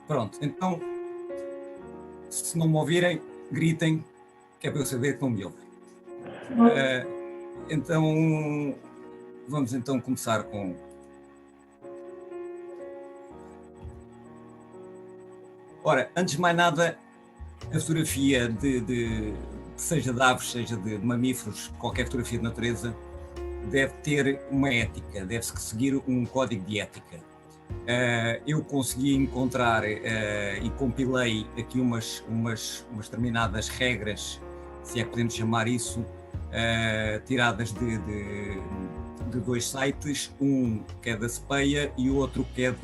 Pronto, então, se não me ouvirem, gritem, que é para eu saber que não me ouvem. Então, vamos então começar com... Ora, antes de mais nada, a fotografia seja de aves, seja de mamíferos, qualquer fotografia de natureza, deve ter uma ética, deve-se seguir um código de ética. Eu consegui encontrar e compilei aqui umas determinadas regras, se é que podemos chamar isso, tiradas de dois sites, um que é da SPEA e outro que é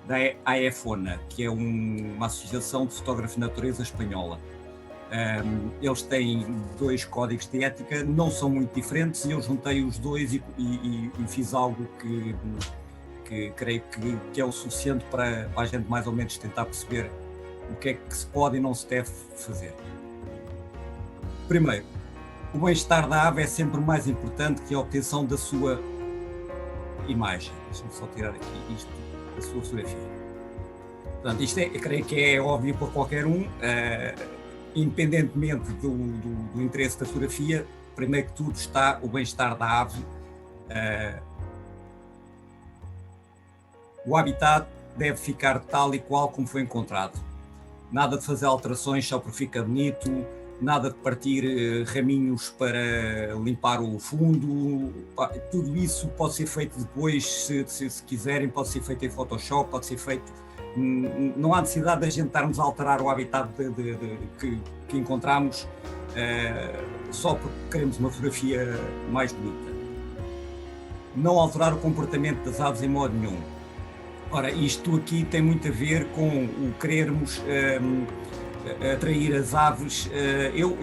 da AEFONA, que é uma associação de fotógrafos de natureza espanhola. Eles têm dois códigos de ética, não são muito diferentes, e eu juntei os dois e fiz algo que creio que é o suficiente para a gente mais ou menos tentar perceber o que é que se pode e não se deve fazer. Primeiro, o bem-estar da ave é sempre mais importante que a obtenção da sua imagem. Deixa-me só tirar aqui isto da sua fotografia. Portanto, isto eu creio que é óbvio para qualquer um, independentemente do interesse da fotografia. Primeiro que tudo está o bem-estar da ave. O habitat deve ficar tal e qual como foi encontrado. Nada de fazer alterações só porque fica bonito, nada de partir raminhos para limpar o fundo. Tudo isso pode ser feito depois, se quiserem, pode ser feito em Photoshop, pode ser feito... Não há necessidade de a gente estarmos a alterar o habitat que encontramos só porque queremos uma fotografia mais bonita. Não alterar o comportamento das aves em modo nenhum. Ora, isto aqui tem muito a ver com o querermos atrair as aves. Eu,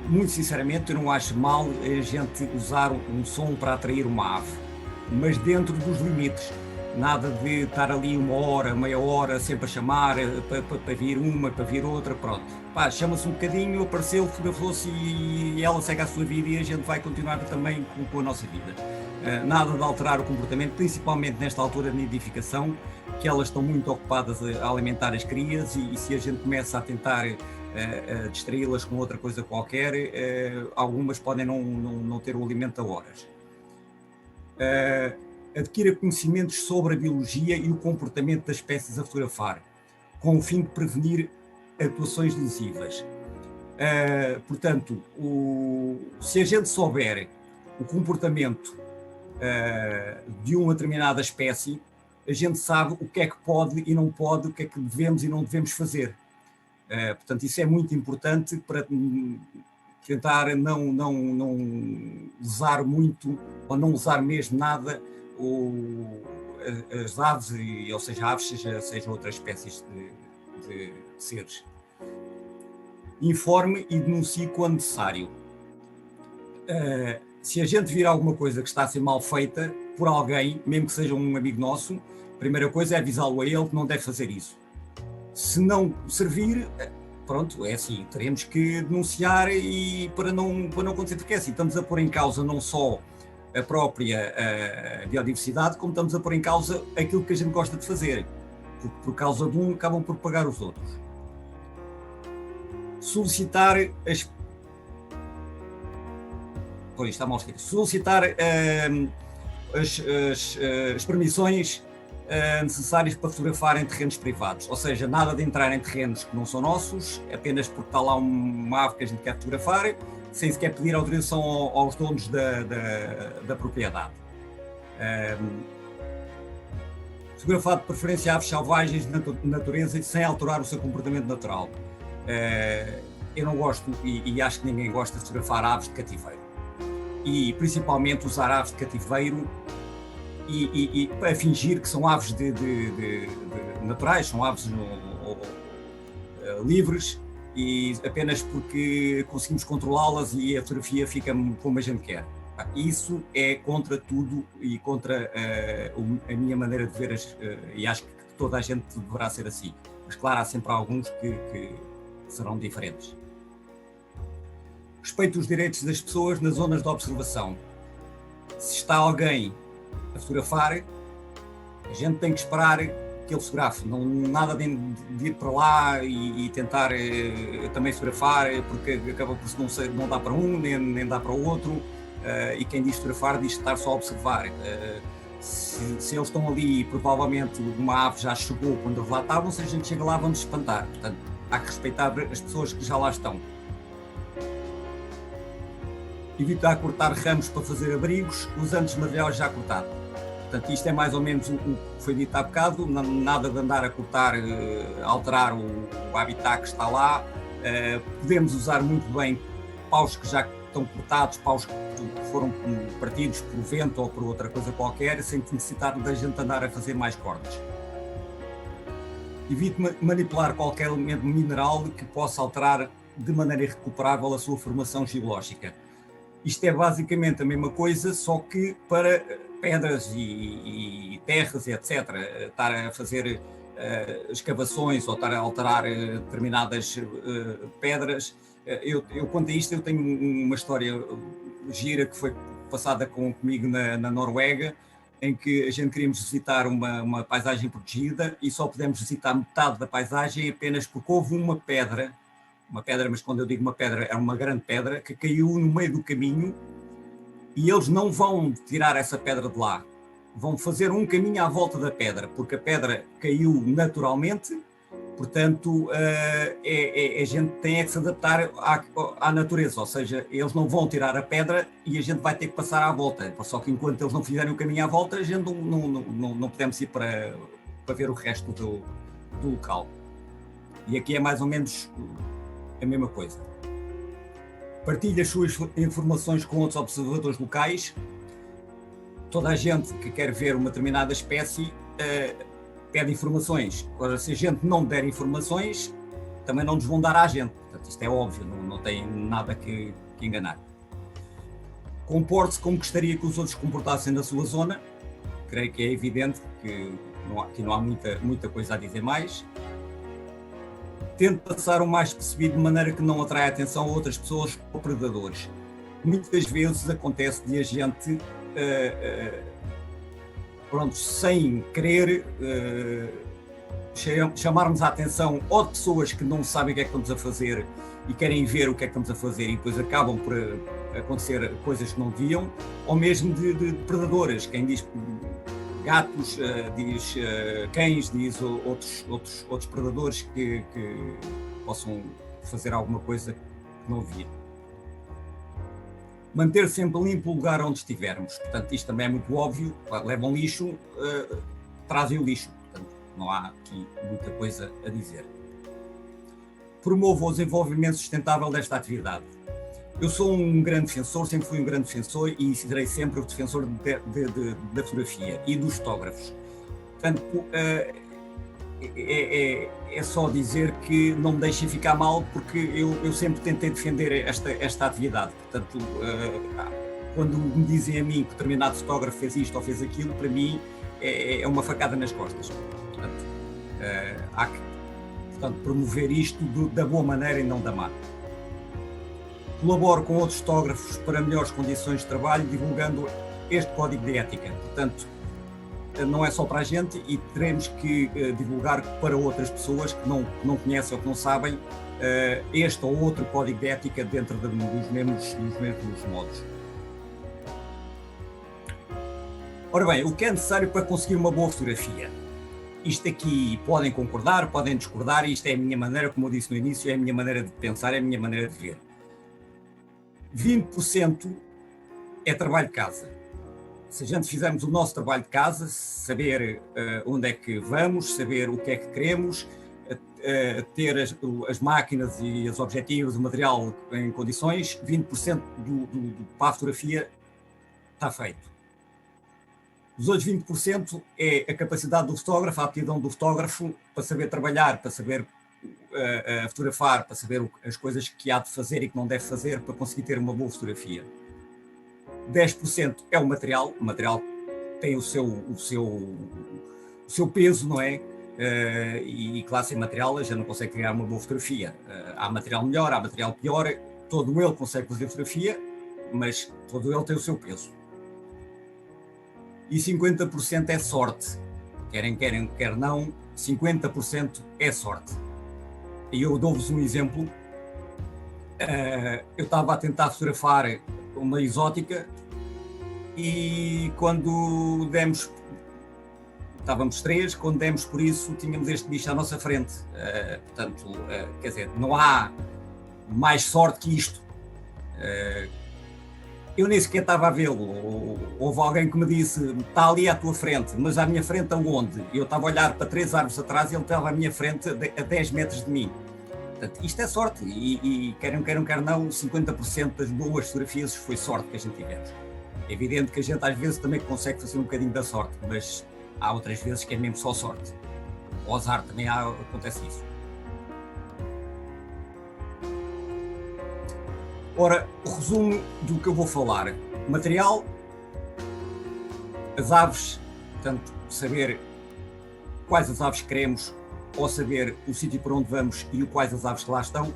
muito sinceramente, eu não acho mal a gente usar um som para atrair uma ave, mas dentro dos limites. Nada de estar ali uma hora, meia hora, sempre a chamar para vir uma, para vir outra, pronto. Chama-se um bocadinho, apareceu, fotografou-se e ela segue a sua vida e a gente vai continuar também com a nossa vida. Nada de alterar o comportamento, principalmente nesta altura de nidificação, que elas estão muito ocupadas a alimentar as crias e se a gente começa a tentar distraí-las com outra coisa qualquer, algumas podem não ter o alimento a horas. Adquira conhecimentos sobre a biologia e o comportamento das espécies a fotografar, com o fim de prevenir atuações lesivas. Portanto, se a gente souber o comportamento de uma determinada espécie, a gente sabe o que é que pode e não pode, o que é que devemos e não devemos fazer. Portanto, isso é muito importante para tentar não usar muito ou não usar mesmo nada as aves, ou seja, aves, seja outras espécies de seres. Informe e denuncie quando necessário. Se a gente vir alguma coisa que está a ser mal feita por alguém, mesmo que seja um amigo nosso, a primeira coisa é avisá-lo a ele que não deve fazer isso. Se não servir, pronto, é assim, teremos que denunciar e para não acontecer, porque é assim, estamos a pôr em causa não só a própria biodiversidade, como estamos a pôr em causa aquilo que a gente gosta de fazer, porque por causa de um acabam por pagar os outros. Solicitar solicitar as permissões necessárias para fotografar em terrenos privados, ou seja, nada de entrar em terrenos que não são nossos, apenas porque está lá uma ave que a gente quer fotografar, sem sequer pedir autorização aos donos da propriedade. Fotografar de preferência aves selvagens de natureza e sem alterar o seu comportamento natural. Eu não gosto e acho que ninguém gosta de fotografar aves de cativeiro. E principalmente usar aves de cativeiro e para fingir que são aves de naturais, são aves livres, e apenas porque conseguimos controlá-las e a fotografia fica como a gente quer. Isso é contra tudo e contra a minha maneira de ver e acho que toda a gente deverá ser assim. Mas claro, há sempre alguns que serão diferentes. Respeito os direitos das pessoas nas zonas de observação. Se está alguém a fotografar, a gente tem que esperar aquele fotógrafo, não, nada de ir para lá e tentar também fotografar, porque acaba por não dá para um, nem dá para o outro, e quem diz fotografar diz estar só a observar. Se eles estão ali e provavelmente uma ave já chegou quando eles lá estavam, se a gente chega lá vamos espantar. Portanto, há que respeitar as pessoas que já lá estão. Evitar cortar ramos para fazer abrigos, usando os materiais já cortados. Portanto, isto é mais ou menos o que foi dito há bocado, nada de andar a cortar, alterar o habitat que está lá. Podemos usar muito bem paus que já estão cortados, paus que foram partidos por vento ou por outra coisa qualquer, sem necessitar da gente andar a fazer mais cortes. Evite manipular qualquer elemento mineral que possa alterar de maneira irrecuperável a sua formação geológica. Isto é basicamente a mesma coisa, só que para pedras e terras, etc. Estar a fazer escavações ou estar a alterar determinadas pedras. Eu quanto a isto, eu tenho uma história gira que foi passada comigo na Noruega, em que a gente queríamos visitar uma paisagem protegida e só pudemos visitar metade da paisagem apenas porque houve uma pedra, mas quando eu digo uma pedra, é uma grande pedra, que caiu no meio do caminho e eles não vão tirar essa pedra de lá. Vão fazer um caminho à volta da pedra, porque a pedra caiu naturalmente, portanto, a gente tem que se adaptar à natureza, ou seja, eles não vão tirar a pedra e a gente vai ter que passar à volta. Só que enquanto eles não fizerem o caminho à volta, a gente não podemos ir para ver o resto do local. E aqui é mais ou menos a mesma coisa. Partilhe as suas informações com outros observadores locais. Toda a gente que quer ver uma determinada espécie pede informações. Agora, se a gente não der informações, também não nos vão dar à gente. Portanto, isto é óbvio, não tem nada que enganar. Comporte-se como gostaria que os outros se comportassem na sua zona. Creio que é evidente que não há muita coisa a dizer mais. Tente passar o mais percebido de maneira que não atrai a atenção a outras pessoas ou predadores. Muitas vezes acontece de a gente, sem querer, chamarmos a atenção ou de pessoas que não sabem o que é que estamos a fazer e querem ver o que é que estamos a fazer e depois acabam por acontecer coisas que não deviam, ou mesmo de predadoras. Quem diz gatos, diz cães, diz outros predadores que possam fazer alguma coisa que não devia. Manter sempre limpo o lugar onde estivermos. Portanto, isto também é muito óbvio. Levam lixo, trazem o lixo. Portanto, não há aqui muita coisa a dizer. Promova o desenvolvimento sustentável desta atividade. Eu sou um grande defensor, sempre fui um grande defensor e serei sempre o defensor da fotografia e dos fotógrafos. Portanto, é só dizer que não me deixem ficar mal, porque eu sempre tentei defender esta atividade. Portanto, quando me dizem a mim que determinado fotógrafo fez isto ou fez aquilo, para mim é uma facada nas costas. Portanto, há que promover isto da boa maneira e não da má. Colaboro com outros fotógrafos para melhores condições de trabalho, divulgando este código de ética. Portanto, não é só para a gente e teremos que divulgar para outras pessoas que não conhecem ou que não sabem este ou outro código de ética dentro dos mesmos modos. Ora bem, o que é necessário para conseguir uma boa fotografia? Isto aqui podem concordar, podem discordar, isto é a minha maneira, como eu disse no início, é a minha maneira de pensar, é a minha maneira de ver. 20% é trabalho de casa. Se a gente fizermos o nosso trabalho de casa, saber onde é que vamos, saber o que é que queremos, ter as máquinas e os objetivos, o material em condições, 20% para a fotografia está feito. Os outros 20% é a capacidade do fotógrafo, a aptidão do fotógrafo para saber trabalhar, para saber fotografar, para saber as coisas que há de fazer e que não deve fazer para conseguir ter uma boa fotografia. 10% é o material tem o seu peso, não é? E claro, sem material a gente não consegue criar uma boa fotografia. Há material melhor, há material pior, todo ele consegue fazer fotografia, mas todo ele tem o seu peso. E 50% é sorte. Quer não, 50% é sorte. E eu dou-vos um exemplo. Eu estava a tentar fotografar uma exótica e quando estávamos três, quando demos por isso, tínhamos este bicho à nossa frente. Portanto, quer dizer, não há mais sorte que isto. Eu nem sequer estava a vê-lo. Houve alguém que me disse, está ali à tua frente, mas à minha frente aonde? Eu estava a olhar para 3 árvores atrás e ele estava à minha frente a 10 metros de mim. Portanto, isto é sorte e quer não, 50% das boas fotografias foi sorte que a gente tivemos. É evidente que a gente às vezes também consegue fazer um bocadinho da sorte, mas há outras vezes que é mesmo só sorte. O azar também acontece isso. Ora, o resumo do que eu vou falar. Material, as aves, portanto, saber quais as aves queremos, ou saber o sítio para onde vamos e quais as aves que lá estão.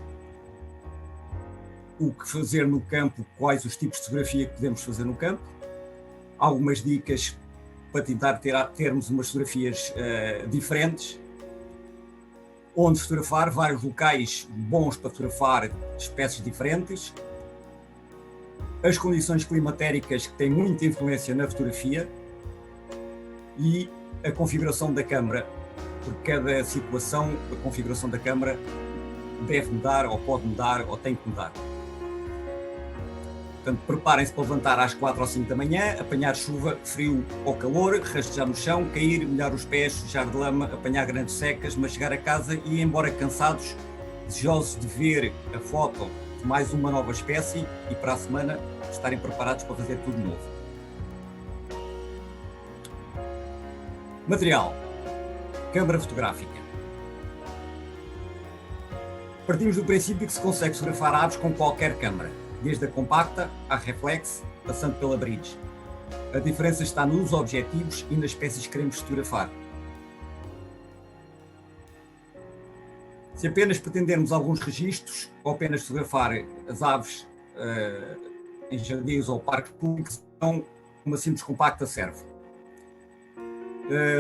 O que fazer no campo, quais os tipos de fotografia que podemos fazer no campo. Algumas dicas para tentar termos umas fotografias diferentes. Onde fotografar, vários locais bons para fotografar espécies diferentes. As condições climatéricas que têm muita influência na fotografia e a configuração da câmara. Por cada situação, a configuração da câmara deve mudar, ou pode mudar, ou tem que mudar. Portanto, preparem-se para levantar às 4 ou 5 da manhã, apanhar chuva, frio ou calor, rastejar no chão, cair, molhar os pés, sujar de lama, apanhar grandes secas, mas chegar a casa e ir embora cansados, desejosos de ver a foto de mais uma nova espécie e para a semana estarem preparados para fazer tudo novo. Material. Câmara fotográfica. Partimos do princípio que se consegue fotografar aves com qualquer câmara, desde a compacta à reflex, passando pela bridge. A diferença está nos objetivos e nas espécies que queremos fotografar. Se apenas pretendermos alguns registros, ou apenas fotografar as aves em jardins ou parques públicos, então uma simples compacta serve.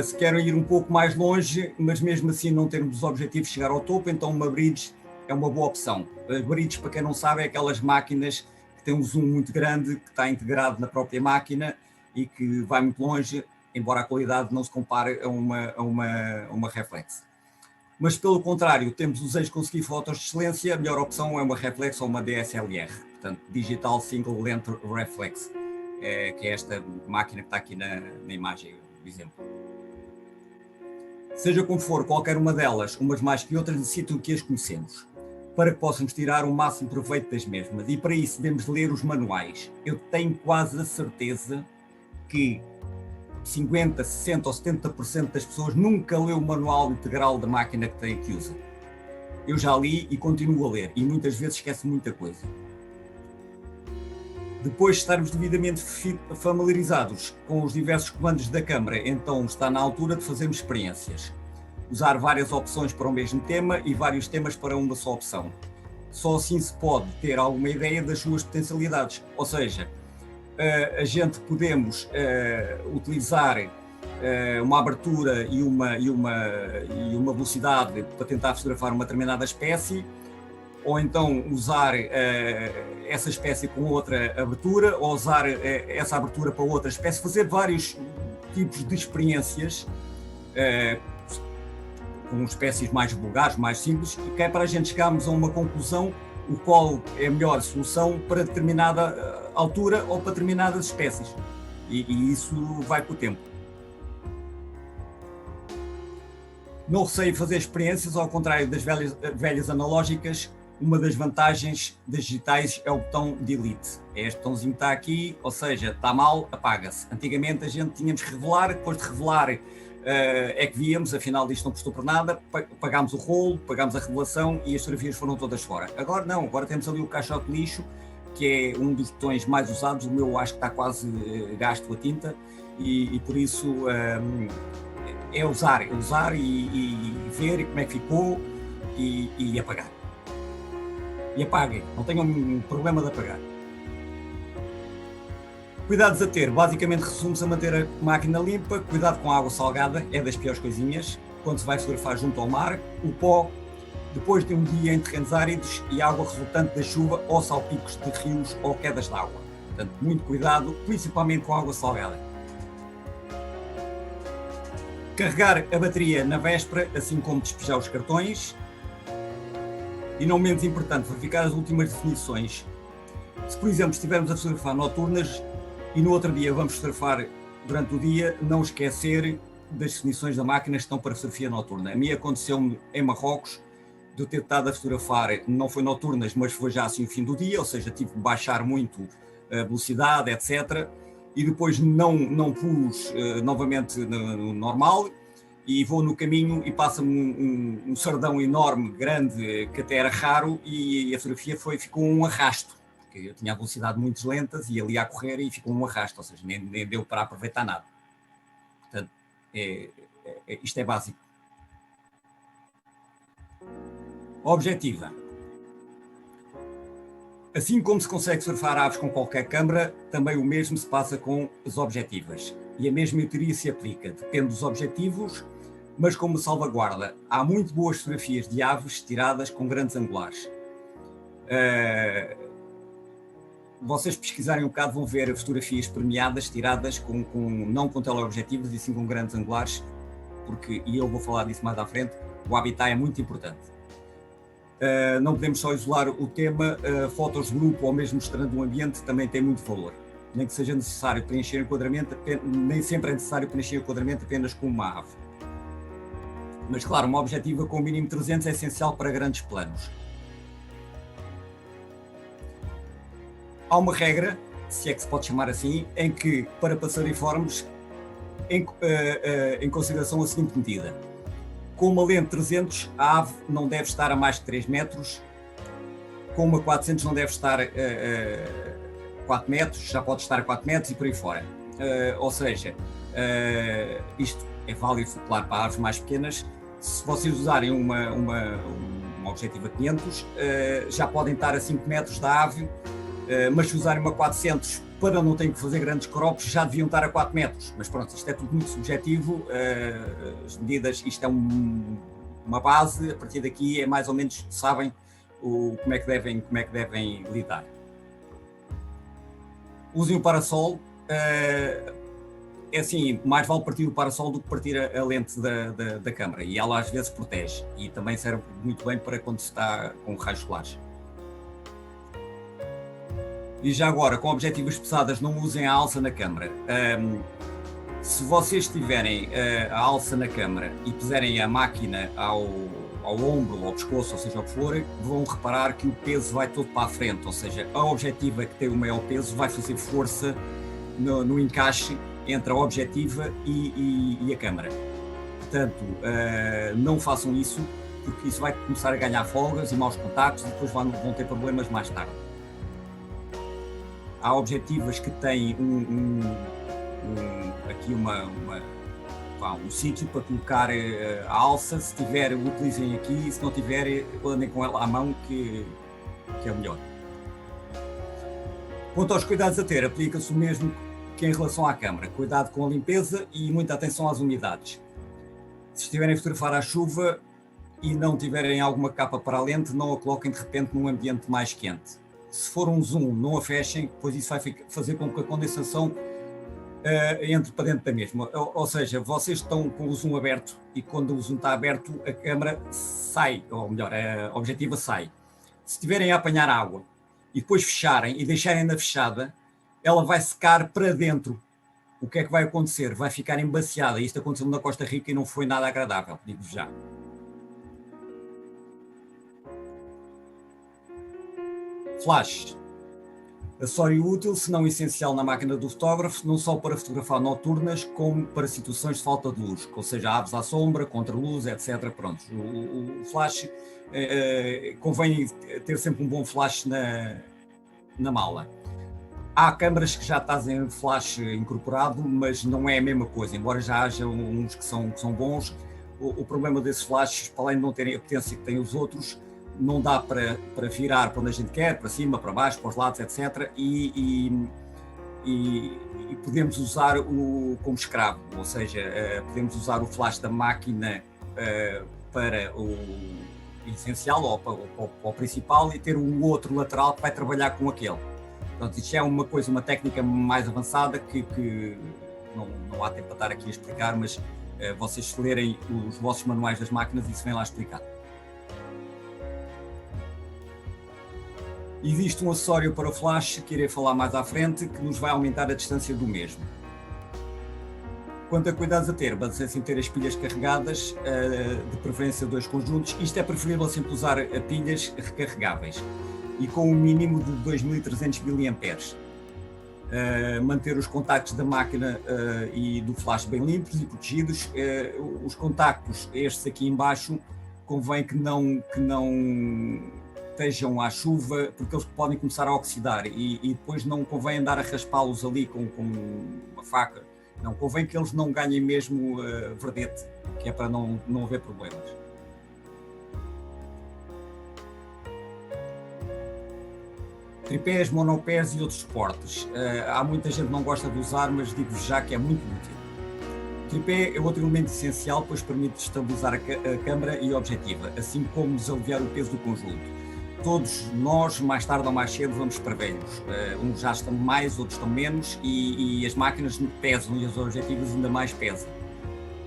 Se querem ir um pouco mais longe, mas mesmo assim não termos os objetivos de chegar ao topo, então uma bridge é uma boa opção. As bridges, para quem não sabe, é aquelas máquinas que têm um zoom muito grande, que está integrado na própria máquina e que vai muito longe, embora a qualidade não se compare a uma reflex. Mas, pelo contrário, temos os eixos conseguir fotos de excelência, a melhor opção é uma reflex ou uma DSLR, portanto, Digital Single Length Reflex, que é esta máquina que está aqui na imagem, por exemplo. Seja como for, qualquer uma delas, umas mais que outras, necessitam que as conhecemos, para que possamos tirar o máximo proveito das mesmas. E para isso devemos ler os manuais. Eu tenho quase a certeza que 50%, 60% ou 70% das pessoas nunca leu o manual integral da máquina que usa. Eu já li e continuo a ler, e muitas vezes esqueço muita coisa. Depois de estarmos devidamente familiarizados com os diversos comandos da câmara, então está na altura de fazermos experiências. Usar várias opções para o mesmo tema e vários temas para uma só opção. Só assim se pode ter alguma ideia das suas potencialidades. Ou seja, a gente podemos utilizar uma abertura e uma velocidade para tentar fotografar uma determinada espécie, ou então usar essa espécie com outra abertura, ou usar essa abertura para outra espécie, fazer vários tipos de experiências com espécies mais vulgares, mais simples, que é para a gente chegarmos a uma conclusão o qual é a melhor solução para determinada altura ou para determinadas espécies. E isso vai com o tempo. Não receio fazer experiências, ao contrário das velhas analógicas. Uma das vantagens das digitais é o botão delete. É este botãozinho que está aqui, ou seja, está mal, apaga-se. Antigamente a gente tínhamos que revelar, depois de revelar é que víamos, afinal isto não prestou por nada, pagámos o rolo, pagámos a revelação e as fotografias foram todas fora. Agora não, agora temos ali o caixote de lixo, que é um dos botões mais usados. O meu acho que está quase gasto a tinta e por isso é usar e ver como é que ficou e apagar. E apaguem, não tenham um problema de apagar. Cuidados a ter, basicamente resume-se a manter a máquina limpa, cuidado com a água salgada, é das piores coisinhas, quando se vai fotografar junto ao mar, o pó, depois de um dia em terrenos áridos, e água resultante da chuva ou salpicos de rios ou quedas de água. Portanto, muito cuidado, principalmente com água salgada. Carregar a bateria na véspera, assim como despejar os cartões. E não menos importante, verificar as últimas definições. Se, por exemplo, estivermos a fotografar noturnas e no outro dia vamos fotografar durante o dia, não esquecer das definições da máquina que estão para fotografia noturna. A mim aconteceu-me em Marrocos, de eu ter estado a fotografar, não foi noturnas, mas foi já assim o fim do dia, ou seja, tive de baixar muito a velocidade, etc. E depois não pus novamente no normal, e vou no caminho e passa-me um sardão enorme, grande, que até era raro, e a fotografia ficou um arrasto, porque eu tinha a velocidade muito lentas e ali a correr e ficou um arrasto, ou seja, nem deu para aproveitar nada. Portanto, isto é básico. Objetiva. Assim como se consegue surfar aves com qualquer câmara, também o mesmo se passa com as objetivas. E a mesma teoria se aplica. Depende dos objetivos, mas como salvaguarda, há muito boas fotografias de aves tiradas com grandes angulares. Vocês pesquisarem um bocado vão ver fotografias premiadas tiradas não com teleobjetivos e sim com grandes angulares, e eu vou falar disso mais à frente, o habitat é muito importante. Não podemos só isolar o tema, fotos de grupo ou mesmo mostrando um ambiente também tem muito valor. Nem que seja necessário preencher o enquadramento, nem sempre é necessário preencher o enquadramento apenas com uma ave. Mas claro, uma objetiva com o mínimo 300 é essencial para grandes planos. Há uma regra, se é que se pode chamar assim, em que para passariformes, em consideração a seguinte medida. Com uma lente 300, a ave não deve estar a mais de 3 metros. Com uma 400 não deve estar a 4 metros, já pode estar a 4 metros e por aí fora. Ou seja, isto é válido, claro, para aves mais pequenas. Se vocês usarem uma objetiva 500, já podem estar a 5 metros da ave, mas se usarem uma 400, para não terem que fazer grandes crops, já deviam estar a 4 metros. Mas pronto, isto é tudo muito subjetivo, as medidas, isto é uma base, a partir daqui é mais ou menos, sabem como é que devem lidar. Usem o parasol, é assim, mais vale partir o parasol do que partir a lente da câmara, e ela às vezes protege, e também serve muito bem para quando se está com raios solares. E já agora, com objetivas pesadas, não usem a alça na câmara. Se vocês tiverem a alça na câmara e puserem a máquina ao ombro, ao pescoço, ou seja, ao que for, vão reparar que o peso vai todo para a frente, ou seja, a objetiva que tem o maior peso vai fazer força no encaixe entre a objetiva e a câmara. Portanto, não façam isso, porque isso vai começar a ganhar folgas e maus contactos e depois vão ter problemas mais tarde. Há objetivas que têm aqui um sítio para colocar a alça. Se tiver, utilizem aqui, se não tiver, andem com ela à mão, que é o melhor. Quanto aos cuidados a ter, aplica-se o mesmo que em relação à câmara. Cuidado com a limpeza e muita atenção às umidades. Se estiverem a fotografar à chuva e não tiverem alguma capa para a lente, não a coloquem de repente num ambiente mais quente. Se for um zoom, não a fechem, pois isso vai fazer com que a condensação entre para dentro da mesma. Ou seja, vocês estão com o zoom aberto e quando o zoom está aberto, a câmara sai, ou melhor, a objetiva sai. Se estiverem a apanhar água e depois fecharem e deixarem-na fechada, ela vai secar para dentro. O que é que vai acontecer? Vai ficar embaciada. Isto aconteceu na Costa Rica e não foi nada agradável, digo-vos já. Flash. Acessório útil, se não essencial na máquina do fotógrafo, não só para fotografar noturnas, como para situações de falta de luz, ou seja, aves à sombra, contra-luz, etc. Pronto. O flash, convém ter sempre um bom flash na mala. Há câmaras que já trazem flash incorporado, mas não é a mesma coisa, embora já haja uns que são bons. O problema desses flashes, para além de não terem a potência que têm os outros, não dá para virar para onde a gente quer, para cima, para baixo, para os lados, etc. E podemos usar como escravo, ou seja, podemos usar o flash da máquina para o essencial ou para o principal e ter um outro lateral que vai trabalhar com aquele. Portanto, isto é uma técnica mais avançada que não há tempo para estar aqui a explicar, mas vocês se lerem os vossos manuais das máquinas, isso vem lá explicado. Existe um acessório para o flash, que irei falar mais à frente, que nos vai aumentar a distância do mesmo. Quanto a cuidados a ter, basta-se ter as pilhas carregadas, de preferência 2 conjuntos. Isto é preferível sempre usar pilhas recarregáveis e com um mínimo de 2300 mAh. Manter os contactos da máquina e do flash bem limpos e protegidos. Os contactos, estes aqui em baixo, convém que não estejam à chuva, porque eles podem começar a oxidar e depois não convém andar a raspá-los ali com uma faca. Não, convém que eles não ganhem mesmo verdete, que é para não haver problemas. Tripés, monopés e outros suportes. Há muita gente que não gosta de usar, mas digo-vos já que é muito útil. O tripé é outro elemento essencial, pois permite estabilizar a câmara e a objetiva, assim como nos aliviar o peso do conjunto. Todos nós, mais tarde ou mais cedo, vamos para velhos. Uns já estão mais, outros estão menos, e as máquinas pesam e os objetivos ainda mais pesam.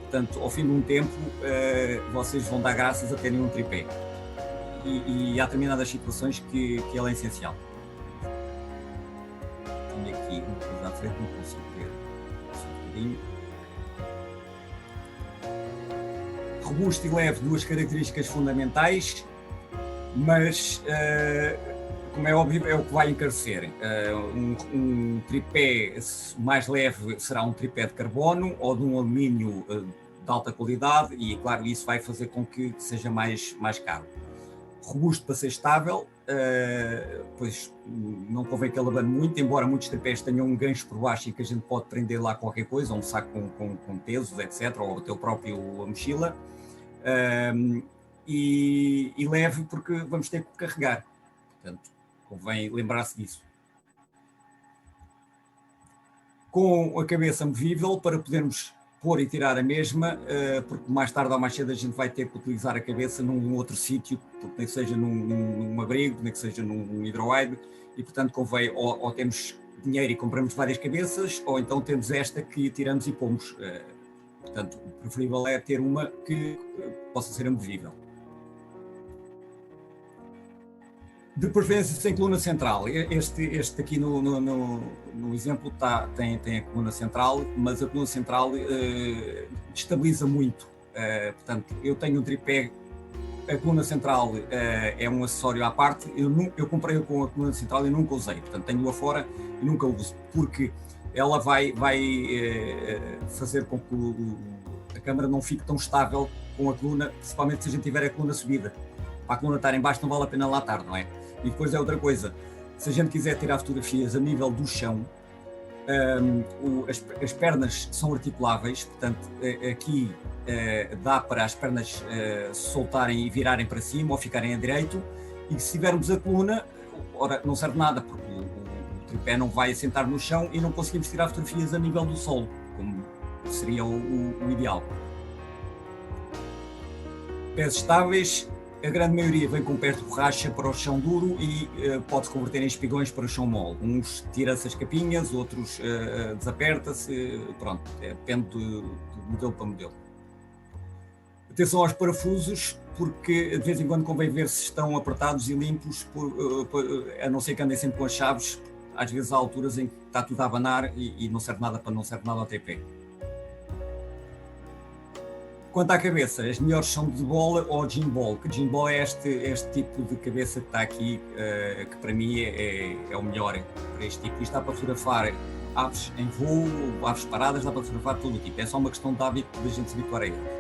Portanto, ao fim de um tempo, vocês vão dar graças a terem um tripé. E há determinadas situações que ele é essencial. Tenho aqui uma coisa à frente, não consigo ver. Um bocadinho. Robusto e leve, duas características fundamentais, mas, como é óbvio, é o que vai encarecer. Um tripé mais leve será um tripé de carbono ou de um alumínio de alta qualidade e, claro, isso vai fazer com que seja mais caro. Robusto para ser estável, pois não convém que ele abane muito, embora muitos tripés tenham um gancho por baixo e que a gente pode prender lá qualquer coisa, um saco com pesos, etc., ou até o próprio mochila. E leve porque vamos ter que carregar, portanto convém lembrar-se disso. Com a cabeça movível para podermos pôr e tirar a mesma, porque mais tarde ou mais cedo a gente vai ter que utilizar a cabeça num outro sítio, porque nem que seja num abrigo, nem que seja num hidroaide, e portanto convém ou temos dinheiro e compramos várias cabeças, ou então temos esta que tiramos e pomos. Portanto, o preferível é ter uma que possa ser amovível. De preferência sem coluna central. Este aqui no exemplo tem a coluna central, mas a coluna central destabiliza muito. Portanto, eu tenho um tripé, a coluna central é um acessório à parte. Eu comprei com a coluna central e nunca usei. Portanto, tenho-a fora e nunca uso, porque ela vai fazer com que a câmara não fique tão estável com a coluna, principalmente se a gente tiver a coluna subida. Para a coluna estar em baixo não vale a pena lá estar, não é? E depois é outra coisa, se a gente quiser tirar fotografias a nível do chão, as pernas são articuláveis, portanto aqui dá para as pernas soltarem e virarem para cima ou ficarem a direito, e se tivermos a coluna, ora, não serve nada, porque o tripé não vai assentar no chão e não conseguimos tirar fotografias a nível do solo, como seria o ideal. Pés estáveis. A grande maioria vem com pés de borracha para o chão duro e pode-se converter em espigões para o chão mole. Uns tira-se as capinhas, outros desaperta-se, pronto, depende de modelo para modelo. Atenção aos parafusos, porque de vez em quando convém ver se estão apertados e limpos, a não ser que andem sempre com as chaves. Às vezes há alturas em que está tudo a abanar e não serve nada ao tripé. Quanto à cabeça, as melhores são de bola ou gimbal, que gimbal é este tipo de cabeça que está aqui, que para mim é o melhor para este tipo. Isto dá para fotografar aves em voo, aves paradas, dá para fotografar todo o tipo. É só uma questão de hábito de a gente se habituar a ele.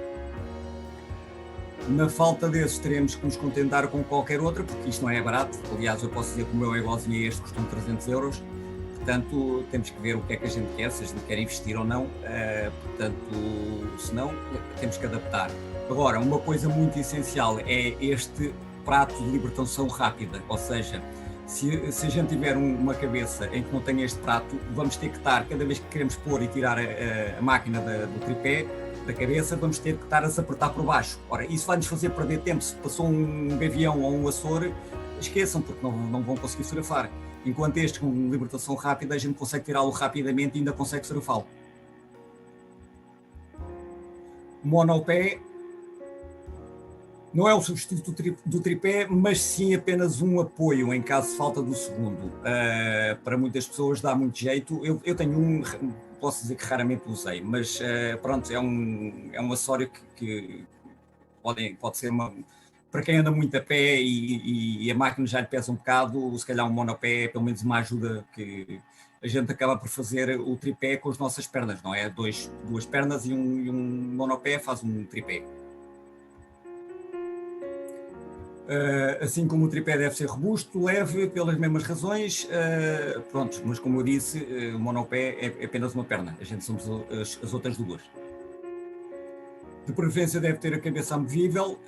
Na falta desses, teremos que nos contentar com qualquer outra, porque isto não é barato. Aliás, eu posso dizer que o meu é igualzinho a este, custam 300 euros. Portanto, temos que ver o que é que a gente quer, se a gente quer investir ou não, portanto, se não, temos que adaptar. Agora, uma coisa muito essencial é este prato de libertação rápida, ou seja, se a gente tiver uma cabeça em que não tem este prato, vamos ter que estar, cada vez que queremos pôr e tirar a máquina do tripé, da cabeça, vamos ter que estar a se apertar por baixo. Ora, isso vai-nos fazer perder tempo. Se passou um gavião ou um açor, esqueçam, porque não vão conseguir surfar. Enquanto este, com libertação rápida, a gente consegue tirá-lo rapidamente e ainda consegue surfá-lo. O monopé não é o substituto do tripé, mas sim apenas um apoio em caso de falta do segundo. Para muitas pessoas dá muito jeito. Eu tenho um, posso dizer que raramente usei, mas pronto, é um acessório que pode ser para quem anda muito a pé e a máquina já lhe pesa um bocado, se calhar um monopé é pelo menos uma ajuda, que a gente acaba por fazer o tripé com as nossas pernas, não é? Duas pernas e um monopé faz um tripé. Assim como o tripé deve ser robusto, leve, pelas mesmas razões, pronto, mas como eu disse, o monopé é apenas uma perna, a gente somos as outras duas. De preferência deve ter a cabeça amovível,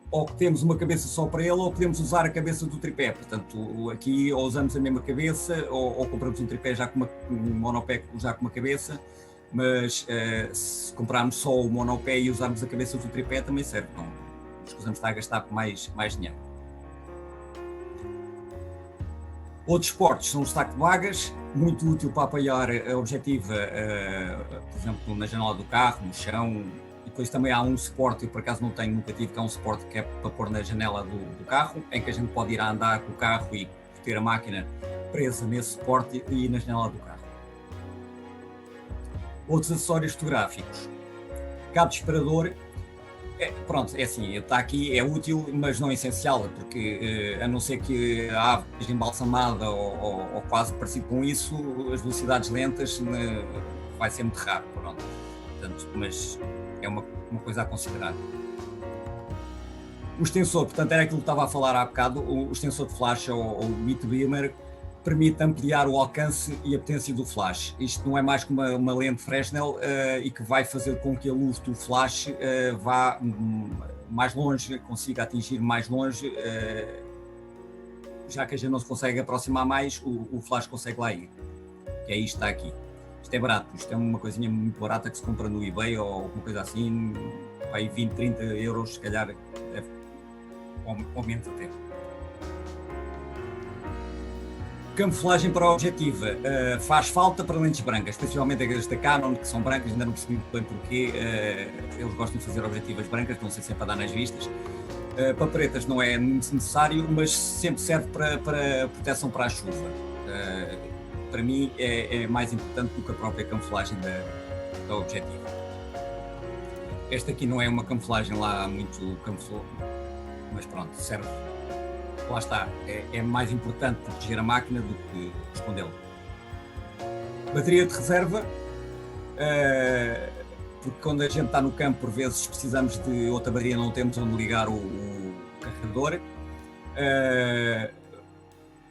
ou que temos uma cabeça só para ele, ou podemos usar a cabeça do tripé. Portanto, aqui ou usamos a mesma cabeça, ou compramos um tripé já com um monopé já com uma cabeça, mas se comprarmos só o monopé e usarmos a cabeça do tripé também serve, não escusamos estar a gastar mais dinheiro. Outros esportes são o saco de vagas, muito útil para apoiar a objetiva, por exemplo, na janela do carro, no chão. E depois também há um suporte, eu por acaso não tenho, nunca tive, que é um suporte que é para pôr na janela do carro, em que a gente pode ir a andar com o carro e ter a máquina presa nesse suporte e ir na janela do carro. Outros acessórios fotográficos. Cabo de disparador. Pronto, é assim, está aqui, é útil, mas não é essencial, porque a não ser que a ave esteja embalsamada ou quase parecido com isso, as velocidades lentas vai ser muito raro, pronto. Portanto, mas é uma coisa a considerar. O extensor, portanto, era aquilo que estava a falar há bocado, o extensor de flash ou o Beat Beamer permite ampliar o alcance e a potência do flash. Isto não é mais que uma lente Fresnel e que vai fazer com que a luz do flash vá mais longe, consiga atingir mais longe, já que a gente não se consegue aproximar mais, o flash consegue lá ir. Que é isto que está aqui. Isto é barato, isto é uma coisinha muito barata que se compra no eBay ou alguma coisa assim, vai 20, 30 euros, se calhar, ou menos até. Camuflagem para a objetiva faz falta para lentes brancas, principalmente as da Canon, que são brancas, ainda não percebi bem porquê, eles gostam de fazer objetivas brancas, não sei sempre a dar nas vistas. Para pretas não é necessário, mas sempre serve para proteção para a chuva. Para mim é mais importante do que a própria camuflagem da objetiva. Esta aqui não é uma camuflagem lá muito camuflada, mas pronto, serve. Lá está, é mais importante proteger a máquina do que escondê-la. Bateria de reserva, porque quando a gente está no campo, por vezes precisamos de outra bateria, não temos onde ligar o carregador.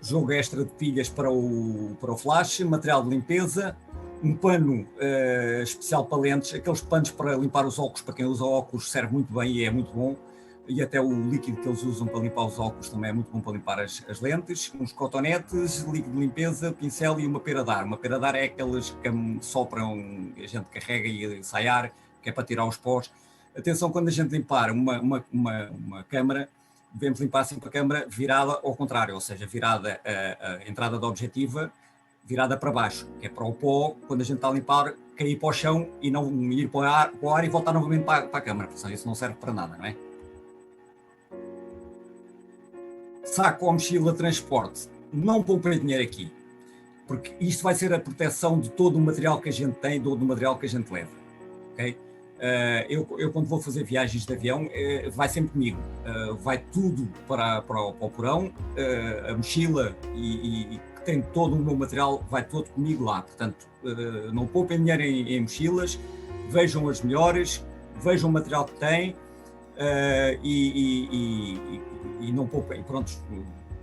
Jogo extra de pilhas para o flash, material de limpeza, um pano especial para lentes, aqueles panos para limpar os óculos, para quem usa óculos serve muito bem e é muito bom. E até o líquido que eles usam para limpar os óculos também é muito bom para limpar as lentes, uns cotonetes, líquido de limpeza, pincel e uma pera de ar. Uma pera de ar é aqueles que sopram, a gente carrega e sai ar, que é para tirar os pós. Atenção, quando a gente limpar uma câmara, devemos limpar sempre a câmara virada ao contrário, ou seja, virada a entrada da objetiva, virada para baixo, que é para o pó, quando a gente está a limpar, cair para o chão e não ir para o ar e voltar novamente para a câmara. Portanto, isso não serve para nada, não é? Saco ou mochila de transporte, não poupem dinheiro aqui, porque isto vai ser a proteção de todo o material que a gente tem, todo o material que a gente leva, ok? Eu quando vou fazer viagens de avião, vai sempre comigo, vai tudo para o porão, a mochila e que tem todo o meu material, vai todo comigo lá, portanto, não poupem dinheiro em mochilas, vejam as melhores, vejam o material que têm, e não poupem, pronto,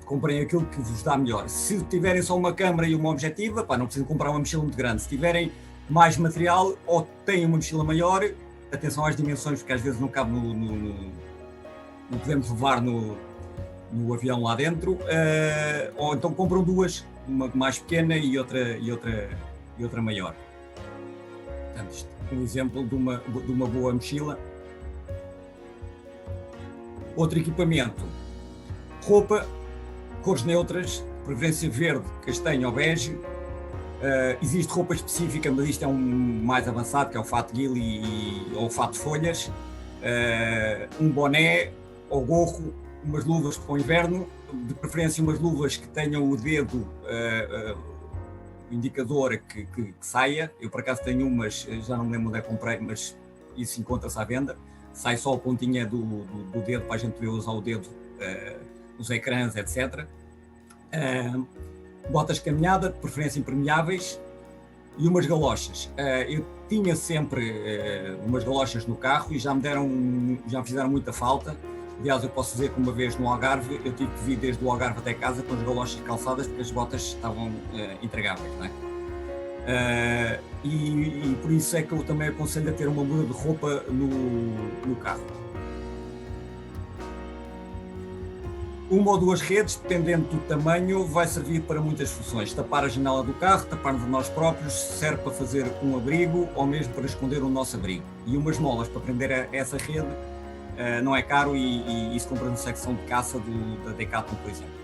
comprem aquilo que vos dá melhor. Se tiverem só uma câmara e uma objetiva, não precisam comprar uma mochila muito grande. Se tiverem mais material ou têm uma mochila maior, atenção às dimensões, porque às vezes não cabe não podemos levar no avião lá dentro, ou então compram duas, uma mais pequena e outra maior. Portanto, um exemplo de uma boa mochila. Outro equipamento, roupa, cores neutras, preferência verde, castanho ou bege. Existe roupa específica, mas isto é um mais avançado, que é o fato guile ou o fato de folhas. Um boné ou gorro, umas luvas para o inverno, de preferência umas luvas que tenham o dedo, o indicador que saia. Eu por acaso tenho umas, já não me lembro onde é que comprei, mas isso encontra-se à venda. Sai só a pontinha do dedo para a gente poder usar o dedo nos ecrãs, etc. Botas de caminhada, de preferência impermeáveis, e umas galochas. Eu tinha sempre umas galochas no carro e já me fizeram muita falta. Aliás, eu posso dizer que uma vez no Algarve, eu tive que vir desde o Algarve até casa com as galochas calçadas, porque as botas estavam intragáveis, não é? E por isso é que eu também aconselho a ter uma muda de roupa no carro. Uma ou duas redes, dependendo do tamanho, vai servir para muitas funções. Tapar a janela do carro, tapar-nos a nós próprios, serve para fazer um abrigo ou mesmo para esconder o nosso abrigo. E umas molas para prender essa rede não é caro e isso compra na secção de caça da Decathlon, por exemplo.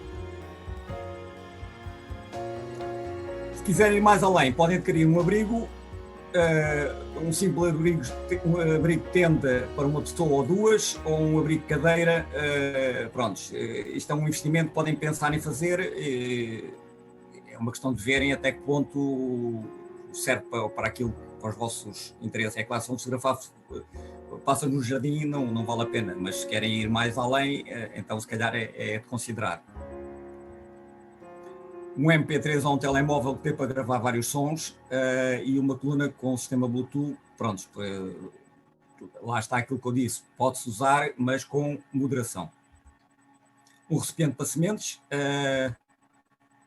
Se quiserem ir mais além, podem adquirir um abrigo, um simples abrigo tenda para uma pessoa ou duas, ou um abrigo cadeira. Isto é um investimento que podem pensar em fazer. É uma questão de verem até que ponto serve para aquilo, para os vossos interesses. É claro, se vão fotografar passa no jardim, não vale a pena, mas se querem ir mais além, então se calhar é de considerar. Um MP3 ou um telemóvel que dê para gravar vários sons e uma coluna com sistema Bluetooth. Prontos, lá está aquilo que eu disse, pode-se usar, mas com moderação. Um recipiente para sementes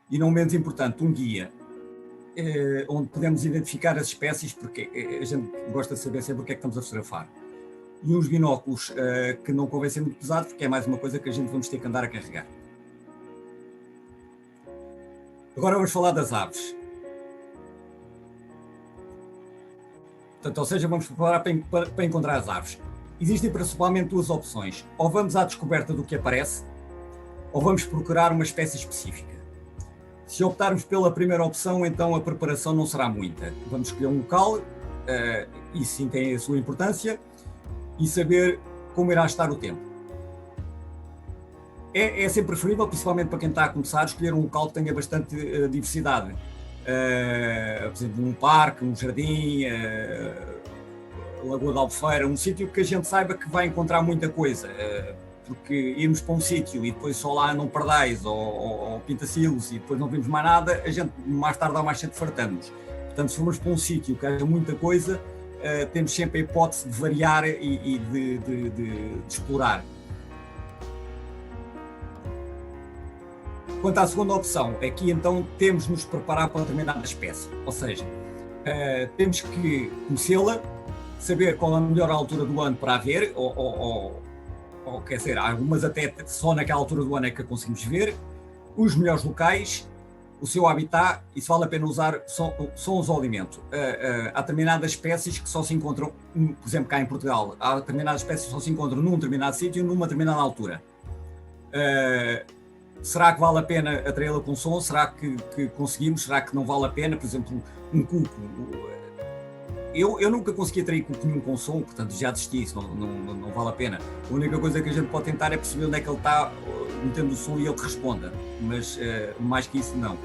e, não menos importante, um guia, onde podemos identificar as espécies, porque a gente gosta de saber sempre o que é que estamos a fotografar. E uns binóculos que não convém ser muito pesados, porque é mais uma coisa que a gente vamos ter que andar a carregar. Agora vamos falar das aves. Portanto, ou seja, vamos preparar para encontrar as aves. Existem principalmente duas opções. Ou vamos à descoberta do que aparece, ou vamos procurar uma espécie específica. Se optarmos pela primeira opção, então a preparação não será muita. Vamos escolher um local, e sim tem a sua importância, e saber como irá estar o tempo. É sempre preferível, principalmente para quem está a começar, escolher um local que tenha bastante diversidade. Por exemplo, um parque, um jardim, Lagoa da Albufeira, um sítio que a gente saiba que vai encontrar muita coisa. Porque irmos para um sítio e depois só lá não pardais ou pintacilos e depois não vimos mais nada, a gente mais tarde ou mais cedo fartamos. Portanto, se formos para um sítio que haja muita coisa, temos sempre a hipótese de variar e de explorar. Quanto à segunda opção, aqui então temos de nos preparar para uma determinada espécie, ou seja, temos que conhecê-la, saber qual a melhor altura do ano para a ver, ou quer dizer, algumas até só naquela altura do ano é que a conseguimos ver, os melhores locais, o seu habitat e se vale a pena usar sons ou alimento. Há determinadas espécies que só se encontram, por exemplo, cá em Portugal, há determinadas espécies que só se encontram num determinado sítio e numa determinada altura. Será que vale a pena atraí-la com som? Será que conseguimos? Será que não vale a pena? Por exemplo, um cuco. Eu nunca consegui atrair cuco nenhum com som, portanto já desisti, isso não vale a pena. A única coisa que a gente pode tentar é perceber onde é que ele está, metendo o som e ele que responda, mas mais que isso não.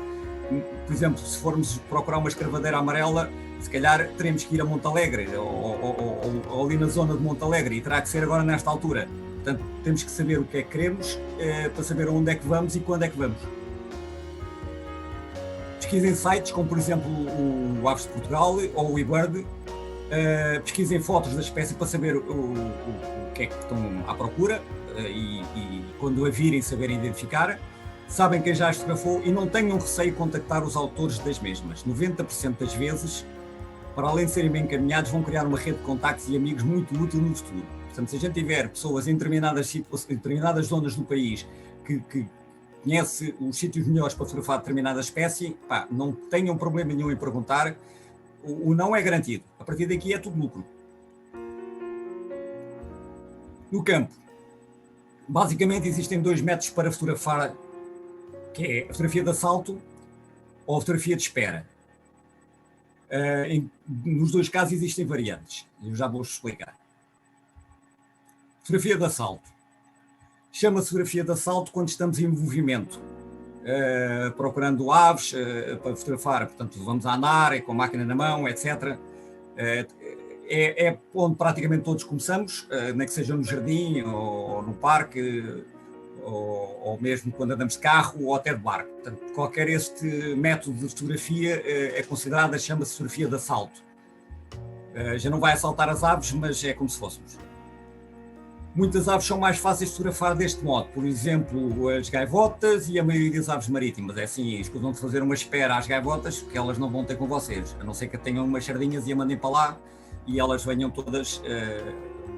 Por exemplo, se formos procurar uma escravadeira amarela, se calhar teremos que ir a Montalegre ou ali na zona de Montalegre e terá que ser agora nesta altura. Portanto, temos que saber o que é que queremos para saber onde é que vamos e quando é que vamos. Pesquisem sites como, por exemplo, o Aves de Portugal ou o eBird. Pesquisem fotos da espécie para saber o que é que estão à procura e quando a virem saberem identificar. Sabem quem já as fotografou e não tenham receio de contactar os autores das mesmas. 90% das vezes, para além de serem bem encaminhados, vão criar uma rede de contactos e amigos muito útil no futuro. Portanto, se a gente tiver pessoas em determinadas zonas do país que conhece os sítios melhores para fotografar determinada espécie, não tenham problema nenhum em perguntar. O não é garantido. A partir daqui é tudo lucro. No campo, basicamente existem 2 métodos para fotografar, que é a fotografia de assalto ou a fotografia de espera. Nos 2 casos existem variantes, eu já vou explicar. Fotografia de assalto. Chama-se fotografia de assalto quando estamos em movimento, procurando aves para fotografar, portanto vamos a andar, com a máquina na mão, etc. É onde praticamente todos começamos, nem que seja no jardim ou no parque, ou mesmo quando andamos de carro ou até de barco. Portanto, qualquer este método de fotografia é considerado, chama-se fotografia de assalto. Já não vai assaltar as aves, mas é como se fôssemos. Muitas aves são mais fáceis de fotografar deste modo, por exemplo, as gaivotas e a maioria das aves marítimas. É assim, escusam de fazer uma espera às gaivotas, que elas não vão ter com vocês, a não ser que tenham umas sardinhas e a mandem para lá e elas venham todas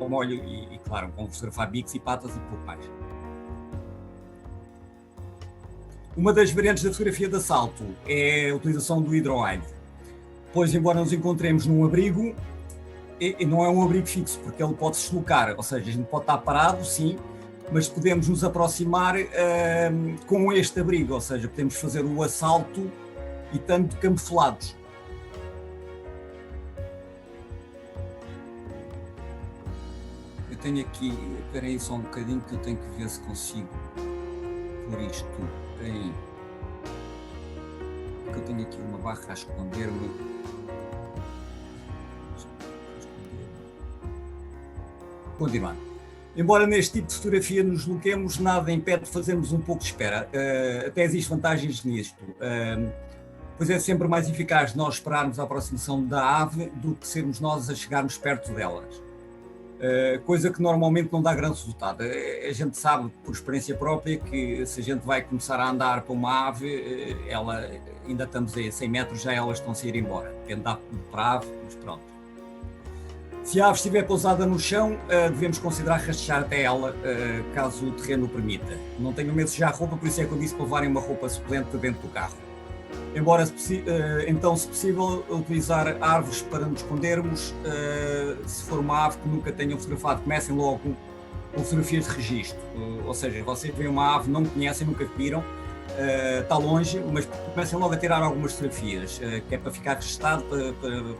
ao molho e, claro, vão fotografar bicos e patas e pouco mais. Uma das variantes da fotografia de assalto é a utilização do hidroide, pois embora nos encontremos num abrigo, e não é um abrigo fixo, porque ele pode se deslocar, ou seja, a gente pode estar parado, sim, mas podemos nos aproximar com este abrigo, ou seja, podemos fazer o assalto e tanto camuflados. Eu tenho aqui, espera aí só um bocadinho que eu tenho que ver se consigo por isto em... Porque eu tenho aqui uma barra a esconder-me. Continuando. Embora neste tipo de fotografia nos desloquemos, nada impede de fazermos um pouco de espera. Até existem vantagens nisto. Pois é sempre mais eficaz nós esperarmos a aproximação da ave do que sermos nós a chegarmos perto delas. Coisa que normalmente não dá grande resultado. A gente sabe, por experiência própria, que se a gente vai começar a andar para uma ave, ela, ainda estamos a 100 metros, já elas estão-se a ir embora. Depende da ave para a ave, mas pronto. Se a ave estiver pousada no chão, devemos considerar rastejar até ela, caso o terreno o permita. Não tenho medo de sujar a roupa, por isso é que eu disse para levarem uma roupa suplente dentro do carro. Embora, então, se possível, utilizar árvores para nos escondermos, se for uma ave que nunca tenham fotografado, comecem logo com fotografias de registro. Ou seja, vocês veem uma ave, não conhecem, nunca viram, está longe, mas comecem logo a tirar algumas fotografias, que é para ficar registado,